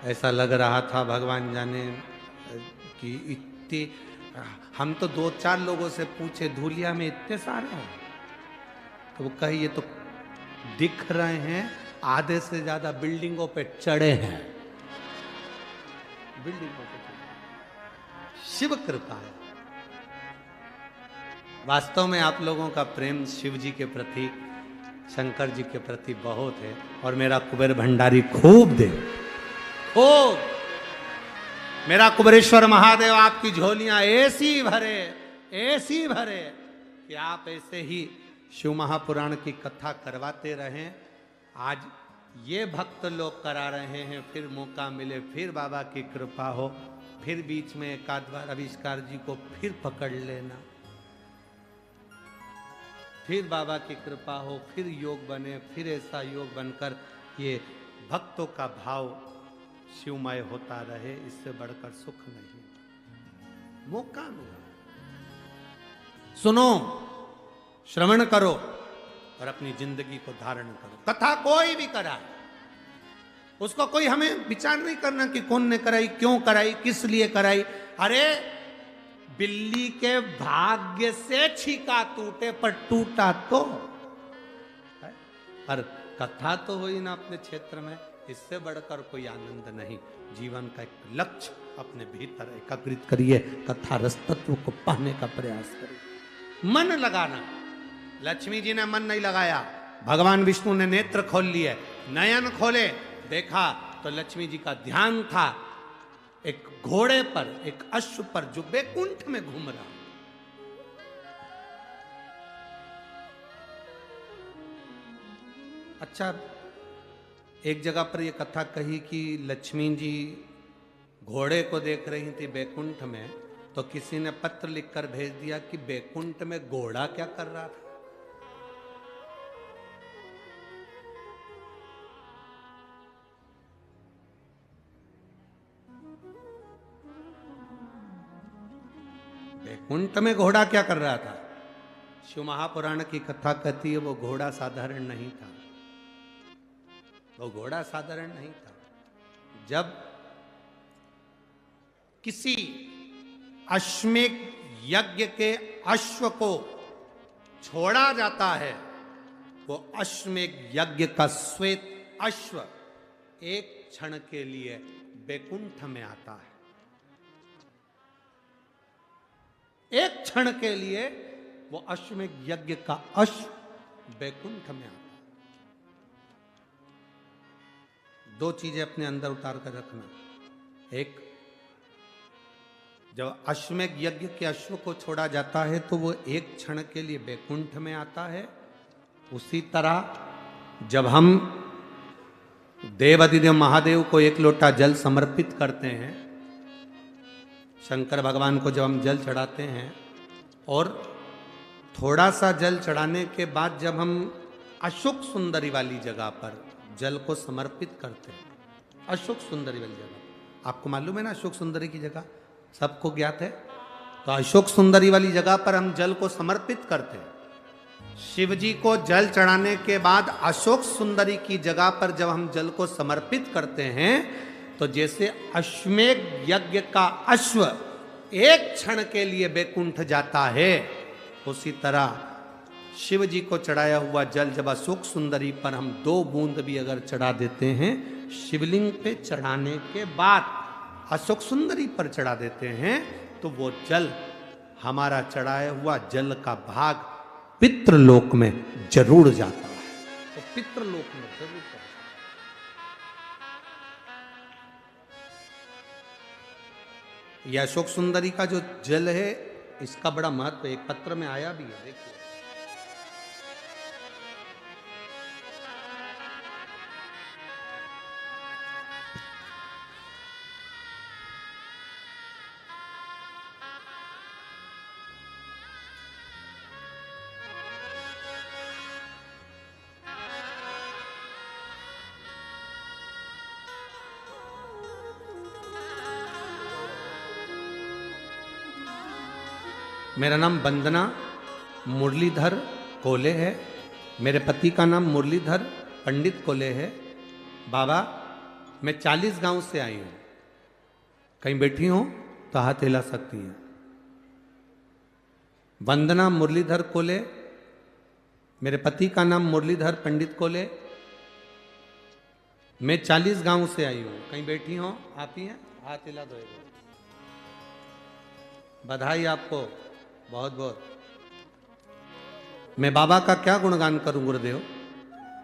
ऐसा लग रहा था भगवान जाने कि इतनी हम तो 2-4 लोगों से पूछे धूलिया में इतने सारे हैं, तो वो कहे ये तो दिख रहे हैं, आधे से ज्यादा बिल्डिंगों पे चढ़े हैं, बिल्डिंगों पे चढ़े। शिव कृपा है। वास्तव में आप लोगों का प्रेम शिव जी के प्रति, शंकर जी के प्रति बहुत है, और मेरा कुबेर भंडारी खूब दे, खूब। मेरा कुबेरेश्वर महादेव आपकी झोलियां ऐसी भरे, ऐसी भरे कि आप ऐसे ही शिव महापुराण की कथा करवाते रहें। आज ये भक्त लोग करा रहे हैं, फिर मौका मिले, फिर बाबा की कृपा हो, फिर बीच में एक आध बार आविष्कार जी को फिर पकड़ लेना, फिर बाबा की कृपा हो, फिर योग बने, फिर ऐसा योग बनकर ये भक्तों का भाव शिवमय होता रहे, इससे बढ़कर सुख नहीं। मौका मिला, सुनो, श्रवण करो और अपनी जिंदगी को धारण करो। कथा कोई भी कराए, उसको कोई हमें विचार नहीं करना कि कौन ने कराई, क्यों कराई, किस लिए कराई। अरे बिल्ली के भाग्य से छीका टूटे, पर टूटा तो है? और कथा तो हुई ना अपने क्षेत्र में, इससे बढ़कर कोई आनंद नहीं। जीवन का एक लक्ष्य अपने भीतर एकाग्रित करिए, कथा रस तत्व को पाने का प्रयास करिए, मन लगाना। लक्ष्मी जी ने मन नहीं लगाया, भगवान विष्णु ने नेत्र खोल लिए, नयन खोले, देखा तो लक्ष्मी जी का ध्यान था एक घोड़े पर, एक अश्व पर जो बैकुंठ में घूम रहा। अच्छा, एक जगह पर यह कथा कही कि लक्ष्मी जी घोड़े को देख रही थी बैकुंठ में, तो किसी ने पत्र लिखकर भेज दिया कि बैकुंठ में घोड़ा क्या कर रहा था। बैकुंठ में घोड़ा क्या कर रहा था? शिव महापुराण की कथा कहती है वो घोड़ा साधारण नहीं था, वो घोड़ा साधारण नहीं था। जब किसी अश्वमेध यज्ञ के अश्व को छोड़ा जाता है, वो अश्वमेध यज्ञ का श्वेत अश्व एक क्षण के लिए बैकुंठ में आता है, एक क्षण के लिए वो अश्वमेध यज्ञ का अश्व बैकुंठ में आता है। दो चीजें अपने अंदर उतार कर रखना। एक, जब अश्वमेध यज्ञ के अश्व को छोड़ा जाता है तो वो एक क्षण के लिए बैकुंठ में आता है। उसी तरह जब हम देवाधिदेव महादेव को एक लोटा जल समर्पित करते हैं, शंकर भगवान को जब हम जल चढ़ाते हैं, और थोड़ा सा जल चढ़ाने के बाद जब हम अशोक सुंदरी वाली जगह पर जल को समर्पित करते हैं, अशोक सुंदरी वाली जगह, आपको मालूम है ना अशोक सुंदरी की जगह, सबको ज्ञात है। तो अशोक सुंदरी वाली जगह पर हम जल को समर्पित करते हैं। शिव जी को जल चढ़ाने के बाद अशोक सुंदरी की जगह पर जब हम जल को समर्पित करते हैं, तो जैसे अश्वमेध यज्ञ का अश्व एक क्षण के लिए बैकुंठ जाता है, उसी तरह शिव जी को चढ़ाया हुआ जल जब अशोक सुंदरी पर हम 2 बूंद भी अगर चढ़ा देते हैं, शिवलिंग पे चढ़ाने के बाद अशोक सुंदरी पर चढ़ा देते हैं, तो वो जल, हमारा चढ़ाया हुआ जल का भाग पितृलोक में जरूर जाता है। तो पितृलोक में जरूर जाता है। यह अशोक सुंदरी का जो जल है, इसका बड़ा महत्व एक पत्र में आया भी है, देखिए। मेरा नाम वंदना मुरलीधर कोले है। मेरे पति का नाम मुरलीधर पंडित कोले है। बाबा, मैं 40 गांव से आई हूँ। कहीं बैठी हो तो हाथ हिला सकती हैं। वंदना मुरलीधर कोले, मेरे पति का नाम मुरलीधर पंडित कोले। मैं 40 गांव से आई हूं। कहीं बैठी हो आप ही हैं? हाथ हिला दो। बधाई आपको बहुत बहुत। मैं बाबा का क्या गुणगान करूं गुरुदेव।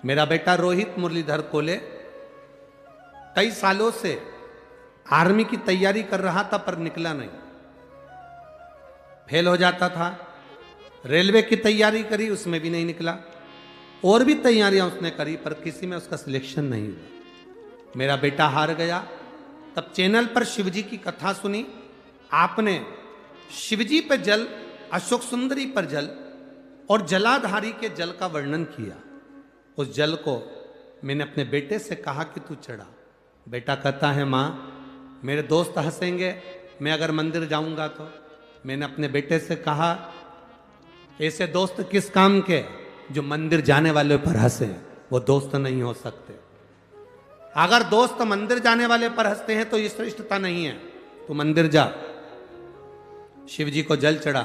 मेरा बेटा रोहित मुरलीधर कोले कई सालों से आर्मी की तैयारी कर रहा था पर निकला नहीं, फेल हो जाता था। रेलवे की तैयारी करी, उसमें भी नहीं निकला। और भी तैयारियां उसने करी पर किसी में उसका सिलेक्शन नहीं हुआ। मेरा बेटा हार गया। तब चैनल पर शिवजी की कथा सुनी। आपने शिवजी पे जल, अशोक सुंदरी पर जल और जलाधारी के जल का वर्णन किया। उस जल को मैंने अपने बेटे से कहा कि तू चढ़ा। बेटा कहता है माँ मेरे दोस्त हंसेंगे मैं अगर मंदिर जाऊंगा तो। मैंने अपने बेटे से कहा ऐसे दोस्त किस काम के जो मंदिर जाने वाले पर हंसे, वो दोस्त नहीं हो सकते। अगर दोस्त मंदिर जाने वाले पर हंसते हैं तो ये श्रेष्ठता नहीं है। तू मंदिर जा। शिव जी को जल चढ़ा।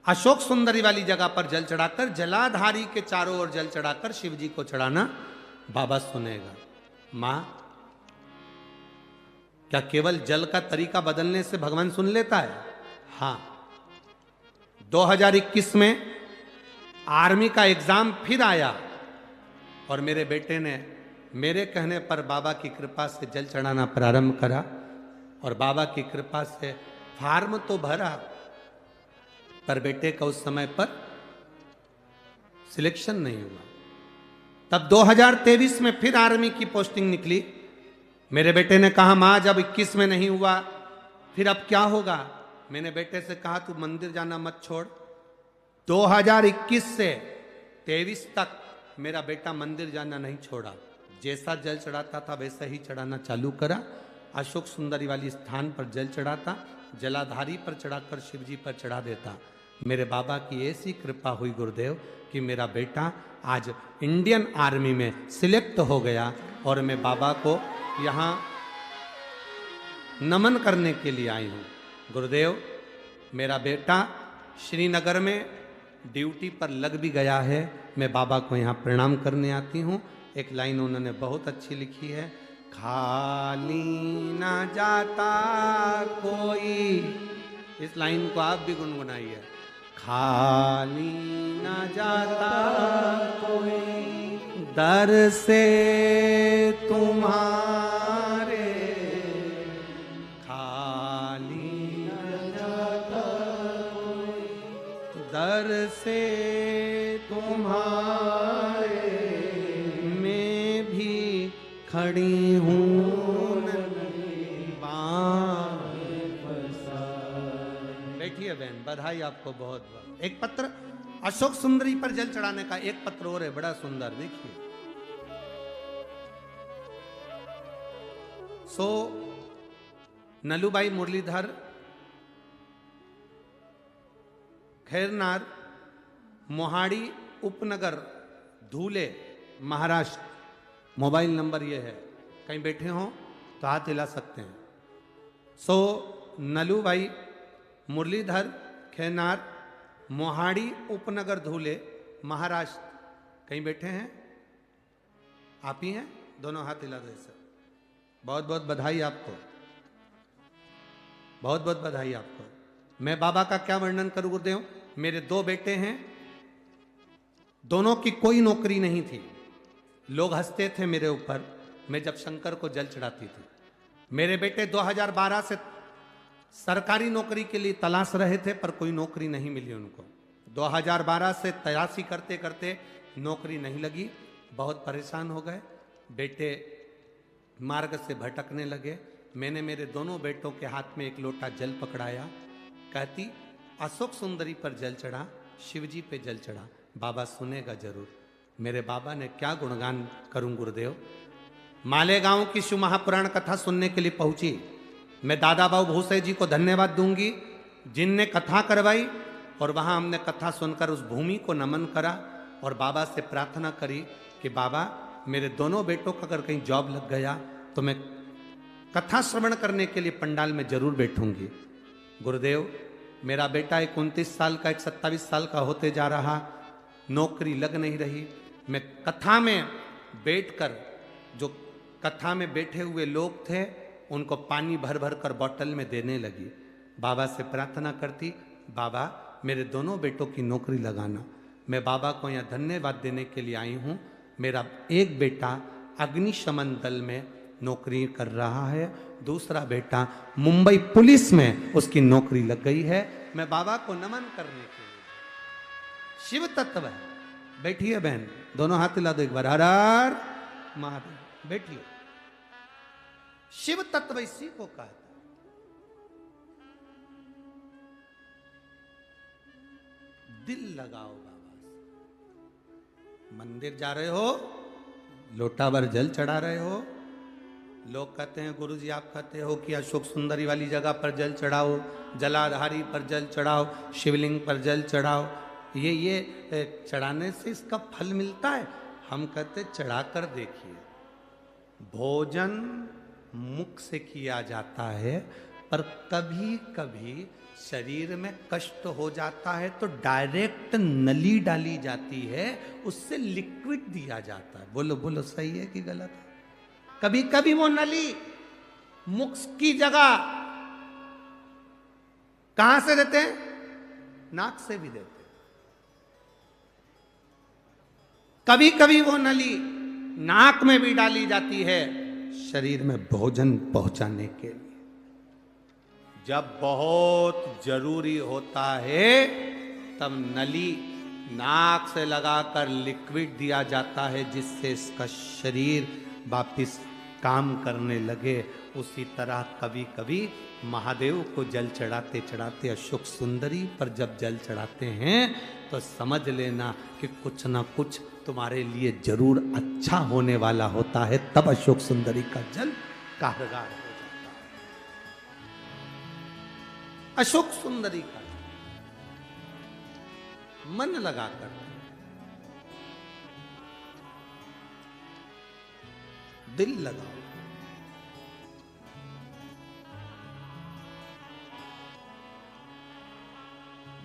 अशोक सुंदरी वाली जगह पर जल चढ़ाकर, जलाधारी के चारों ओर जल चढ़ाकर शिव जी को चढ़ाना। बाबा सुनेगा। मां क्या केवल जल का तरीका बदलने से भगवान सुन लेता है? हां। 2021 में आर्मी का एग्जाम फिर आया और मेरे बेटे ने मेरे कहने पर बाबा की कृपा से जल चढ़ाना प्रारंभ करा और बाबा की कृपा से फार्म तो भरा पर बेटे का उस समय पर सिलेक्शन नहीं हुआ। तब 2023 में फिर आर्मी की पोस्टिंग निकली। मेरे बेटे ने कहा मां जब 21 में नहीं हुआ फिर अब क्या होगा? मैंने बेटे से कहा तू मंदिर जाना मत छोड़। 2021 से 23 तक मेरा बेटा मंदिर जाना नहीं छोड़ा। जैसा जल चढ़ाता था वैसा ही चढ़ाना चालू करा। अशोक सुंदरी वाली स्थान पर जल चढ़ाता, जलाधारी पर चढ़ाकर शिव जी पर चढ़ा देता। मेरे बाबा की ऐसी कृपा हुई गुरुदेव कि मेरा बेटा आज इंडियन आर्मी में सिलेक्ट हो गया और मैं बाबा को यहाँ नमन करने के लिए आई हूँ। गुरुदेव मेरा बेटा श्रीनगर में ड्यूटी पर लग भी गया है। मैं बाबा को यहाँ प्रणाम करने आती हूँ। एक लाइन उन्होंने बहुत अच्छी लिखी है, खाली ना जाता कोई। इस लाइन को आप भी गुनगुनाइए। खाली ना जाता कोई दर से तुम्हारे, खाली ना जाता कोई दर से तुम्हारे, मैं भी खड़ी हूँ बैठिए बहन। बधाई आपको बहुत बहुत। एक पत्र अशोक सुंदरी पर जल चढ़ाने का एक पत्र और है बड़ा सुंदर, देखिए। नलूबाई मुरलीधर खैरनार मोहाड़ी उपनगर धूले महाराष्ट्र। मोबाइल नंबर ये है, कहीं बैठे हो तो हाथ हिला सकते हैं। नलूबाई मुरलीधर खैरनार मोहाड़ी उपनगर धूले महाराष्ट्र। कहीं बैठे हैं? आप ही हैं? दोनों हाथ हिला दो सर। बहुत बहुत बधाई आपको, बहुत बहुत बधाई आपको। मैं बाबा का क्या वर्णन करूं गुरुदेव। मेरे 2 बेटे हैं, दोनों की कोई नौकरी नहीं थी। लोग हंसते थे मेरे ऊपर मैं जब शंकर को जल चढ़ाती थी। मेरे बेटे 2012 से सरकारी नौकरी के लिए तलाश रहे थे पर कोई नौकरी नहीं मिली उनको। 2012 से तलाशी करते करते नौकरी नहीं लगी, बहुत परेशान हो गए। बेटे मार्ग से भटकने लगे। मैंने मेरे दोनों बेटों के हाथ में एक लोटा जल पकड़ाया। कहती अशोक सुंदरी पर जल चढ़ा, शिवजी पे जल चढ़ा, बाबा सुनेगा जरूर। मेरे बाबा ने क्या गुणगान करूं गुरुदेव। मालेगांव की शिव महापुराण कथा सुनने के लिए पहुंची। मैं दादा बाबू भूसे जी को धन्यवाद दूंगी जिनने कथा करवाई और वहां हमने कथा सुनकर उस भूमि को नमन करा और बाबा से प्रार्थना करी कि बाबा मेरे दोनों बेटों का अगर कहीं जॉब लग गया तो मैं कथा श्रवण करने के लिए पंडाल में जरूर बैठूंगी। गुरुदेव मेरा बेटा एक 29 साल का, एक 27 साल का होते जा रहा, नौकरी लग नहीं रही। मैं कथा में बैठकर, जो कथा में बैठे हुए लोग थे उनको पानी भर भर कर बोतल में देने लगी। बाबा से प्रार्थना करती, बाबा मेरे दोनों बेटों की नौकरी लगाना। मैं बाबा को यहाँ धन्यवाद देने के लिए आई हूँ। मेरा एक बेटा अग्निशमन दल में नौकरी कर रहा है, दूसरा बेटा मुंबई पुलिस में उसकी नौकरी लग गई है। मैं बाबा को नमन करने के लिए, शिव तत्व है। बैठिए बहन, दोनों हाथ हिला दो एक बार, हर हर महादेव। बैठिए। शिव तत्व इसी को कहता है। दिल लगाओ बाबा से। मंदिर जा रहे हो, लोटा भर जल चढ़ा रहे हो, लोग कहते हैं गुरुजी आप कहते हो कि अशोक सुंदरी वाली जगह पर जल चढ़ाओ, जलाधारी पर जल चढ़ाओ, शिवलिंग पर जल चढ़ाओ, ये चढ़ाने से इसका फल मिलता है। हम कहते चढ़ा कर देखिए। भोजन मुख से किया जाता है, पर कभी कभी शरीर में कष्ट हो जाता है तो डायरेक्ट नली डाली जाती है, उससे लिक्विड दिया जाता है। बोलो बोलो, सही है कि गलत है? कभी कभी वो नली मुख की जगह कहां से देते हैं? नाक से भी देते हैं। कभी कभी वो नली नाक में भी डाली जाती है, शरीर में भोजन पहुंचाने के लिए। जब बहुत जरूरी होता है तब नली नाक से लगाकर लिक्विड दिया जाता है, जिससे इसका शरीर वापिस काम करने लगे। उसी तरह कभी कभी महादेव को जल चढ़ाते चढ़ाते, अशोक सुंदरी पर जब जल चढ़ाते हैं तो समझ लेना कि कुछ ना कुछ तुम्हारे लिए जरूर अच्छा होने वाला होता है। तब अशोक सुंदरी का जल कारगर हो जाता है। अशोक सुंदरी का मन लगाकर दिल लगाओ।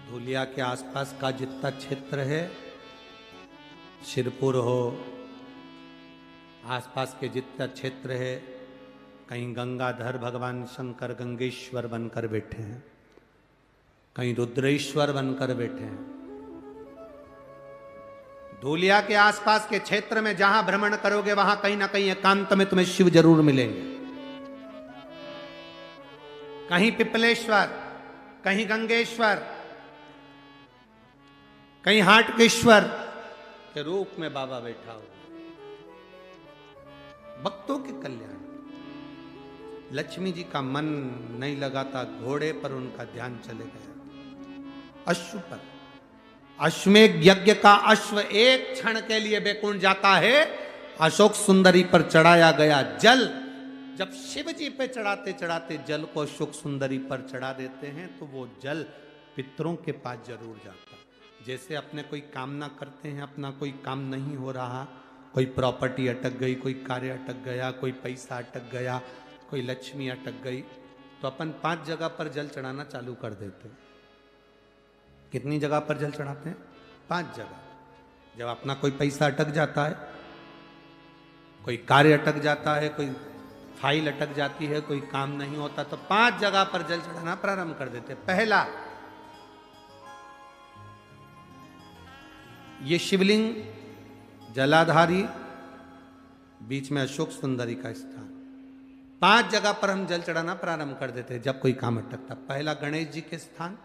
धूलिया के आसपास का जितना क्षेत्र है, शिरपुर हो, आसपास के जितना क्षेत्र है, कहीं गंगाधर भगवान शंकर गंगेश्वर बनकर बैठे हैं, कहीं रुद्रेश्वर बनकर बैठे हैं। धूलिया के आसपास के क्षेत्र में जहां भ्रमण करोगे वहां कहीं ना कहीं एकांत में तुम्हें शिव जरूर मिलेंगे। कहीं पिपलेश्वर, कहीं गंगेश्वर, कहीं हाटकेश्वर के रूप में बाबा बैठा हो। भक्तों के कल्याण। लक्ष्मी जी का मन नहीं लगाता, घोड़े पर उनका ध्यान चले गया। अश्व पर, अश्वमेध यज्ञ का अश्व एक क्षण के लिए बैकुंठ जाता है। अशोक सुंदरी पर चढ़ाया गया जल, जब शिव जी पे चढ़ाते चढ़ाते जल को अशोक सुंदरी पर चढ़ा देते हैं तो वो जल पितरों के पास जरूर जाता है। जैसे अपने कोई कामना करते हैं, अपना कोई काम नहीं हो रहा, कोई प्रॉपर्टी अटक गई, कोई कार्य अटक गया, कोई पैसा अटक गया, कोई लक्ष्मी अटक गई, तो अपन 5 जगह पर जल चढ़ाना चालू कर देते हैं। कितनी जगह पर जल चढ़ाते हैं? 5 जगह। जब अपना कोई पैसा अटक जाता है, कोई कार्य अटक जाता है, कोई फाइल अटक जाती है, कोई काम नहीं होता, तो 5 जगह पर जल चढ़ाना प्रारंभ कर देते हैं। पहला, ये शिवलिंग जलाधारी, बीच में अशोक सुंदरी का स्थान। 5 जगह पर हम जल चढ़ाना प्रारंभ कर देते हैं जब कोई काम अटकता। पहला गणेश जी के स्थान,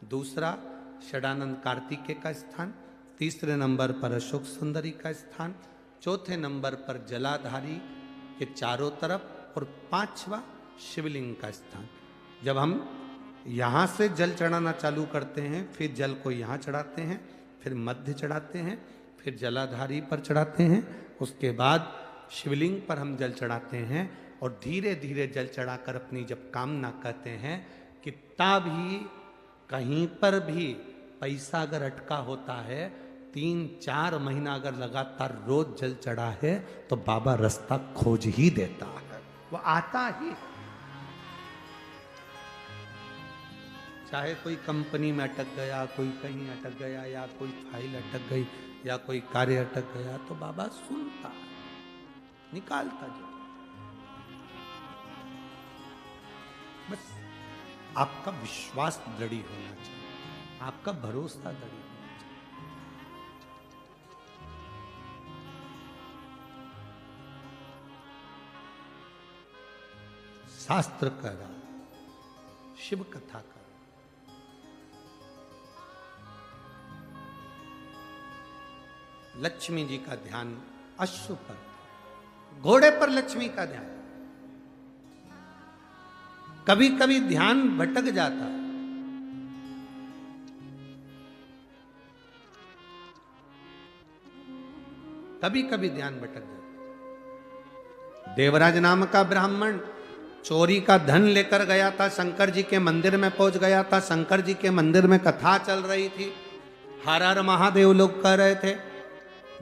दूसरा षडानंद कार्तिकेय का स्थान, तीसरे नंबर पर अशोक सुंदरी का स्थान, चौथे नंबर पर जलाधारी के चारों तरफ, और 5वां शिवलिंग का स्थान। जब हम यहाँ से जल चढ़ाना चालू करते हैं, फिर जल को यहाँ चढ़ाते हैं, फिर मध्य चढ़ाते हैं, फिर जलाधारी पर चढ़ाते हैं, उसके बाद शिवलिंग पर हम जल चढ़ाते हैं, और धीरे धीरे जल चढ़ाकर अपनी जब कामना कहते हैं, कितना भी कहीं पर भी पैसा अगर अटका होता है, 3-4 महीना अगर लगातार रोज जल चढ़ा है तो बाबा रास्ता खोज ही देता है, वो आता ही। चाहे कोई कंपनी में अटक गया, कोई कहीं अटक गया, या कोई फाइल अटक गई, या कोई कार्य अटक गया, तो बाबा सुनता, निकालता जो। बस आपका विश्वास दृढ़ होना चाहिए, आपका भरोसा दृढ़ होना चाहिए। शास्त्र कह रहा, शिव कथा का, लक्ष्मी जी का ध्यान अश्व पर, घोड़े पर लक्ष्मी का ध्यान। कभी कभी ध्यान भटक जाता है, कभी कभी ध्यान भटक जाता। देवराज नाम का ब्राह्मण चोरी का धन लेकर गया था, शंकर जी के मंदिर में पहुंच गया था। शंकर जी के मंदिर में कथा चल रही थी, हर हर महादेव लोग कह रहे थे।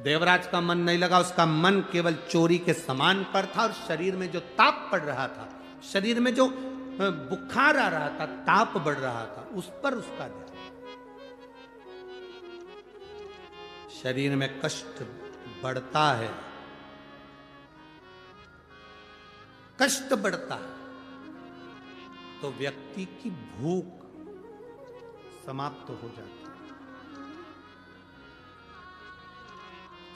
देवराज का मन नहीं लगा, उसका मन केवल चोरी के सामान पर था, और शरीर में जो ताप पड़ रहा था, शरीर में जो बुखार आ रहा था, ताप बढ़ रहा था, उस पर उसका ध्यान। शरीर में कष्ट बढ़ता है, कष्ट बढ़ता है तो व्यक्ति की भूख समाप्त हो जाती है।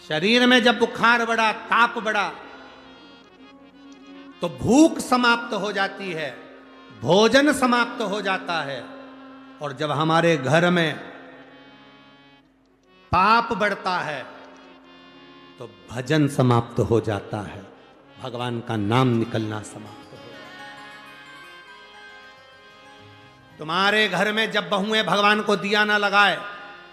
शरीर में जब बुखार बढ़ा, ताप बढ़ा, तो भूख समाप्त हो जाती है, भोजन समाप्त हो जाता है। और जब हमारे घर में पाप बढ़ता है तो भजन समाप्त हो जाता है, भगवान का नाम निकलना समाप्त हो जाता है। तुम्हारे घर में जब बहुएं भगवान को दिया ना लगाए,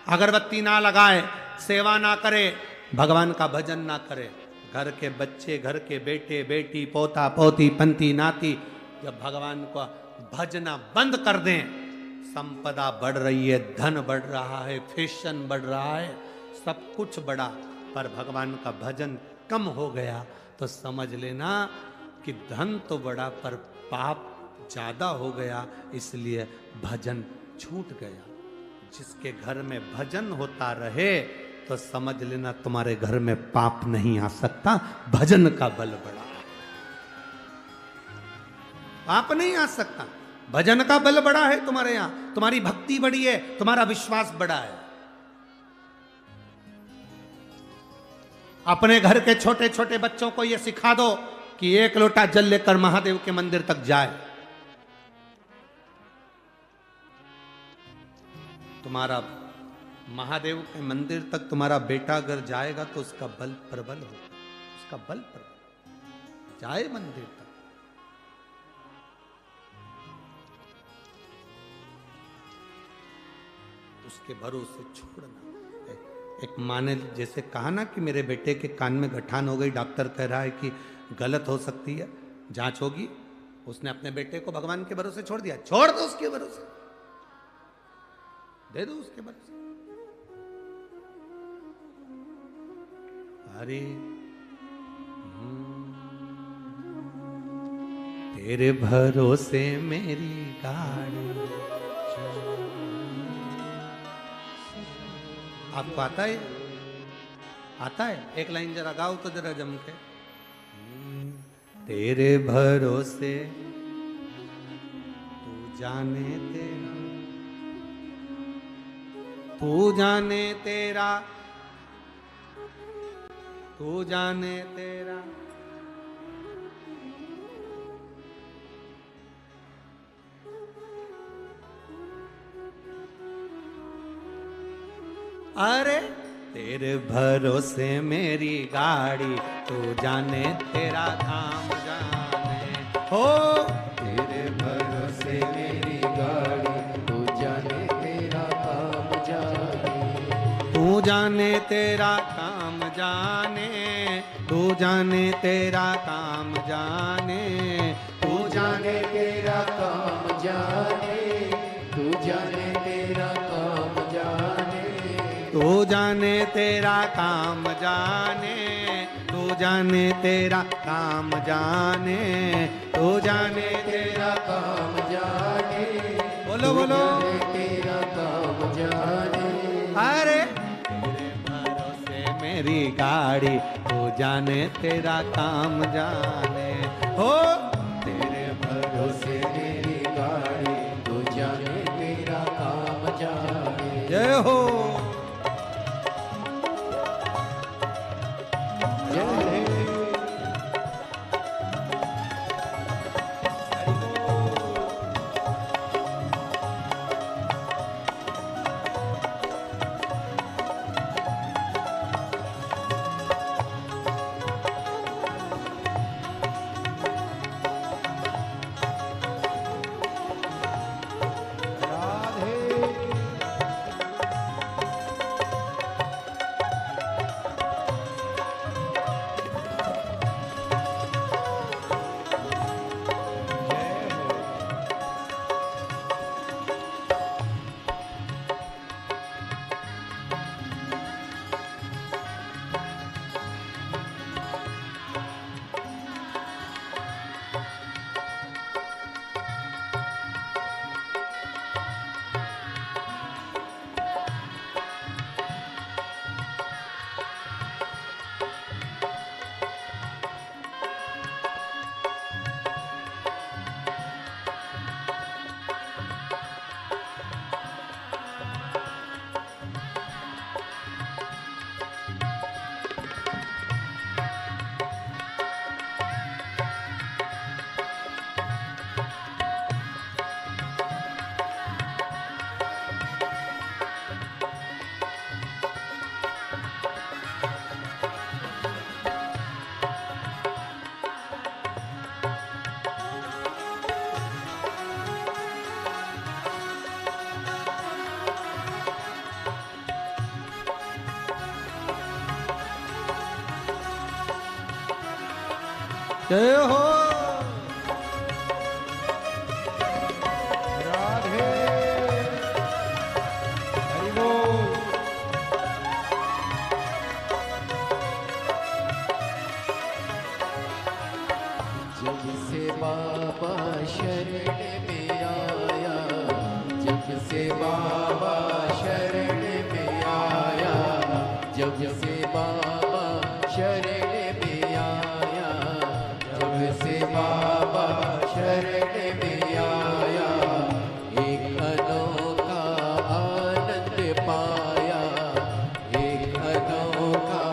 अगरबत्ती ना लगाए, सेवा ना करे, भगवान का भजन ना करे, घर के बच्चे, घर के बेटे बेटी, पोता पोती, पंती नाती जब भगवान को भजना बंद कर दें, संपदा बढ़ रही है, धन बढ़ रहा है, फैशन बढ़ रहा है, सब कुछ बढ़ा, पर भगवान का भजन कम हो गया, तो समझ लेना कि धन तो बढ़ा पर पाप ज्यादा हो गया, इसलिए भजन छूट गया। जिसके घर में भजन होता रहे तो समझ लेना तुम्हारे घर में पाप नहीं आ सकता, भजन का बल बढ़ा, पाप नहीं आ सकता, भजन का बल बड़ा है तुम्हारे यहां, तुम्हारी भक्ति बड़ी है, तुम्हारा विश्वास बड़ा है। अपने घर के छोटे छोटे बच्चों को यह सिखा दो कि एक लोटा जल लेकर महादेव के मंदिर तक जाए, तुम्हारा महादेव के मंदिर तक तुम्हारा बेटा अगर जाएगा तो उसका बल प्रबल होगा, उसका बल प्रबल जाए मंदिर तक। उसके भरोसे छोड़ना। एक माँ ने जैसे कहा ना कि मेरे बेटे के कान में गठान हो गई, डॉक्टर कह रहा है कि गलत हो सकती है, जांच होगी, उसने अपने बेटे को भगवान के भरोसे छोड़ दिया। छोड़ दो उसके भरोसे, दे दो उसके भरोसे। अरे तेरे भरोसे मेरी गाड़ी। आपको आता है? आता है? एक लाइन जरा गाओ तो जरा जम के। तेरे भरोसे तू जाने तेरा, तू जाने तेरा, तू जाने तेरा। अरे तेरे भरोसे मेरी गाड़ी, तू जाने तेरा धाम जाने। हो तेरे भरोसे मेरी गाड़ी, तू जाने तेरा काम जाने। तू जाने तेरा काम जाने, तू जाने तेरा काम जाने, तू जाने तेरा काम जाने, तू जाने तेरा काम जाने। तू जाने तेरा काम जाने, तू जाने तेरा काम जाने, तू जाने तेरा काम जाने। बोलो तू बोलो। जाने तेरा काम जाने, अरे तेरे भरोसे मेरी गाड़ी, तू जाने तेरा काम जाने। हो तेरे भरोसे मेरी गाड़ी, तू जाने तेरा काम जाने। जय हो। जय जय हो। राधे हरि बोल। जब से बाबा शरण में आया, जब से बाबा शरण में आया, जब से बाबा शरण में आया, जब से बाबा शरण में आया, एक अनोखा आनंद पाया, एक अनोखा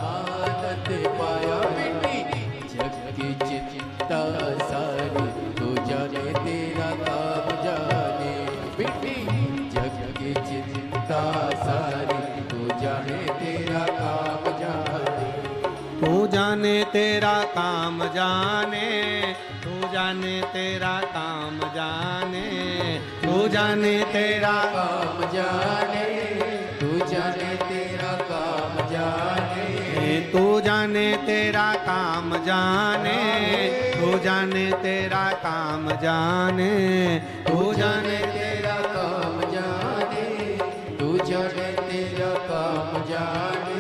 आनंद पाया। बेटी जग की चिंता सारी, तू जाने तेरा काम जाने। बेटी जग की चिंता सारी, तू जाने तेरा काम जाने। तू जाने तेरा काम जाने, तू जाने तेरा काम जाने, तू जाने तेरा काम जाने, तू जाने तेरा काम जाने। तू जाने तेरा काम जाने, तू जाने तेरा काम जाने, तू जाने तेरा काम जाने, तू जाने तेरा काम जाने।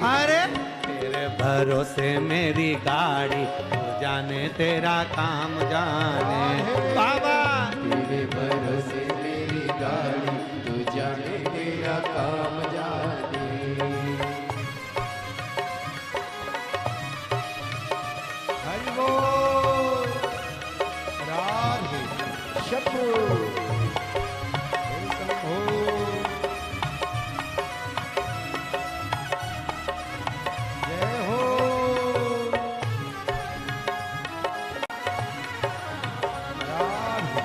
अरे तेरे भरोसे मेरी गाड़ी, तू जाने तेरा काम जाने। बाबा तेरे भरोसे मेरी गाड़ी, तू जाने तेरा काम जाने। हरि बोल। राधे शत्रु हो। जय हो। राधे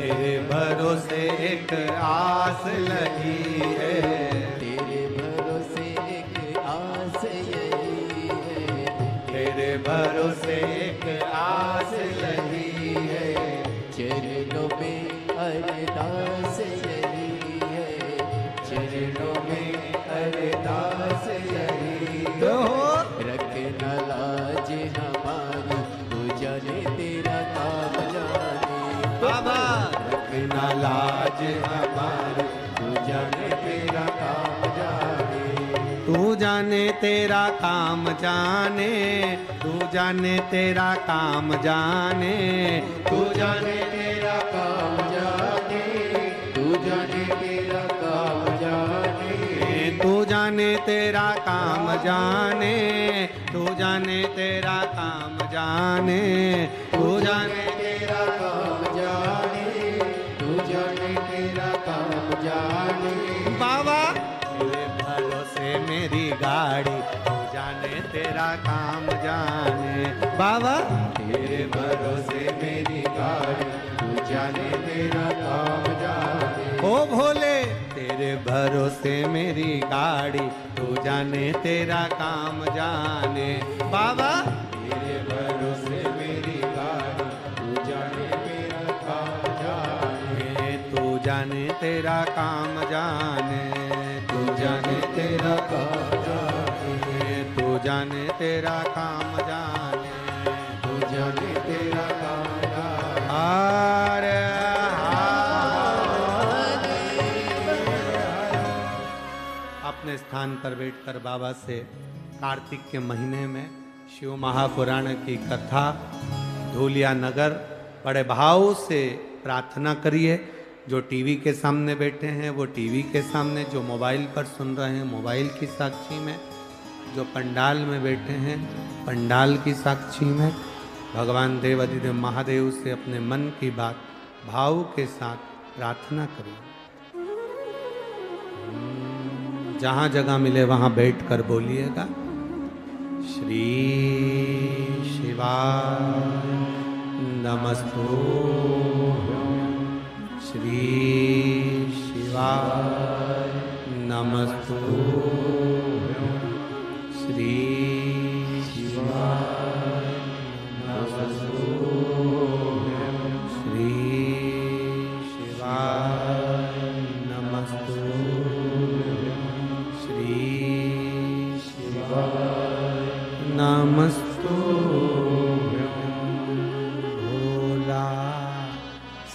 तेरे भरोसे एक आस लगी है, तेरे भरोसे एक आस यही है, तेरे भरोसे एक आस लगी है, चरणों में अरदास यही है, चरणों में अरदास यही है। रखना लाज हमारी, तू जाने तेरा काम जाने बाबा रखना लाज हमारी, तू जाने तेरा काम जाने। तू जाने तेरा काम जाने, तू जाने तेरा काम जाने, तू जाने तेरा काम जाने, तू जाने तेरा काम जाने, तू जाने तेरा काम जाने, तू जाने तेरा काम जाने, तू जाने तेरा काम जाने, तू जाने तेरा काम जाने। बाबा तेरे भरोसे मेरी गाड़ी, तू जाने तेरा काम जाने, बाबा तेरे भरोसे मेरी गाड़ी, तू जाने तेरा काम जाने। ओ भोले तेरे भरोसे मेरी गाड़ी, तू जाने तेरा काम जाने, बाबा तेरे भरोसे मेरी गाड़ी, तू जाने तेरा काम जाने। तू जाने तेरा काम जाने, तू जाने तेरा काम जाने, तू जाने तेरा काम जाने, तू जाने तेरा काम जाने। हरे अपने स्थान पर बैठकर बाबा से कार्तिक के महीने में शिव महापुराण की कथा धूलिया नगर बड़े भाव से प्रार्थना करिए। जो टीवी के सामने बैठे हैं वो टीवी के सामने, जो मोबाइल पर सुन रहे हैं मोबाइल की साक्षी में, जो पंडाल में बैठे हैं पंडाल की साक्षी में, भगवान देव अधिदेव महादेव से अपने मन की बात भाव के साथ प्रार्थना करिए। जहाँ जगह मिले वहाँ बैठकर बोलिएगा, श्री शिवाय नमस्तुभ्यं, श्री शिवाय नमस्तुभ्यं, श्री शिवाय नमस्तुभ्यं, श्री शिवाय नमस्तुभ्यं, श्री शिवाय नमस्तुभ्यं। भोला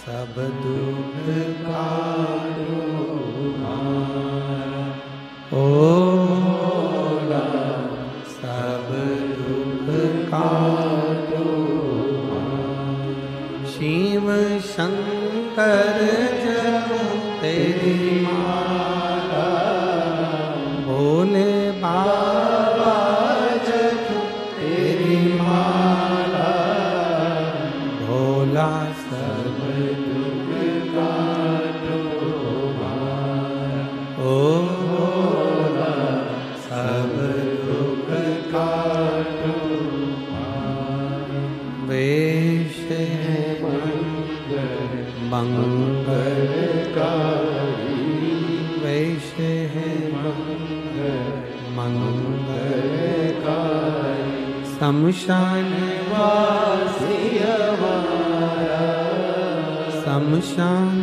सब दुख काटो हमारा, ओ भोला सब दुख काटो हमारा। शिव शंकर जब तेरी माला, भोले बाबा जब तेरी माला, भोला सब दुख काटो हमारा, ओ भोला सब दुख काटो हमारा। वेश है मंगलकारी, वेश है मंगलकारी, शमशान वासी हमारा, शमशान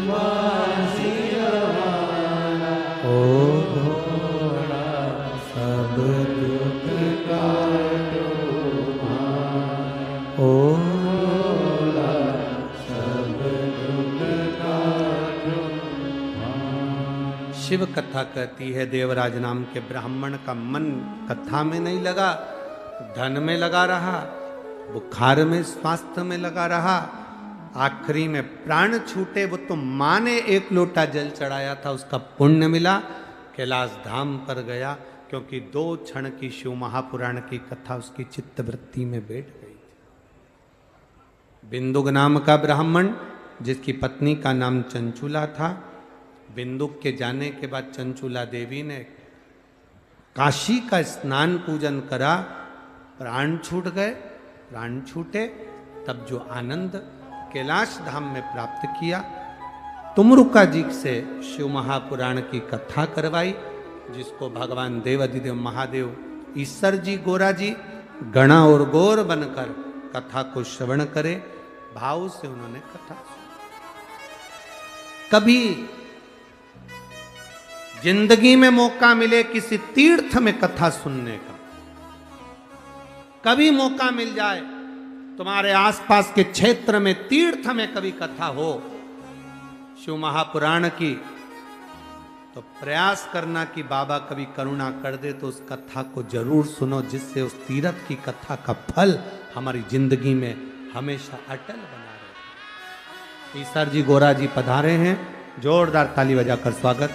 वासी हमारा, ओ भोला सब दुख काटो हमारा, ओ भोला सब दुख काटो हमारा। शिव कथा कहती है देवराज नाम के ब्राह्मण का मन कथा में नहीं लगा, धन में लगा रहा, बुखार में स्वास्थ्य में लगा रहा, आखिरी में प्राण छूटे। वो तो माँ ने एक लोटा जल चढ़ाया था, उसका पुण्य मिला, कैलाश धाम पर गया, क्योंकि 2 क्षण की शिव महापुराण की कथा उसकी चित्तवृत्ति में बैठ गई थी। बिंदुक नाम का ब्राह्मण जिसकी पत्नी का नाम चंचुला था, बिंदुक के जाने के बाद चंचुला देवी ने काशी का स्नान पूजन करा, प्राण छूट गए, प्राण छूटे, तब जो आनंद कैलाश धाम में प्राप्त किया। तुमरुका जी से शिव महापुराण की कथा करवाई, जिसको भगवान देवाधिदेव महादेव ईश्वर जी गोरा जी गणा और गौर बनकर कथा को श्रवण करे। भाव से उन्होंने कथा सुनी। कभी जिंदगी में मौका मिले किसी तीर्थ में कथा सुनने का, कभी मौका मिल जाए तुम्हारे आसपास के क्षेत्र में तीर्थ में कभी कथा हो शिव महापुराण की, तो प्रयास करना कि बाबा कभी करुणा कर दे तो उस कथा को जरूर सुनो, जिससे उस तीर्थ की कथा का फल हमारी जिंदगी में हमेशा अटल बना रहे। ईश्वर जी गोरा जी पधारे हैं, जोरदार ताली बजाकर स्वागत।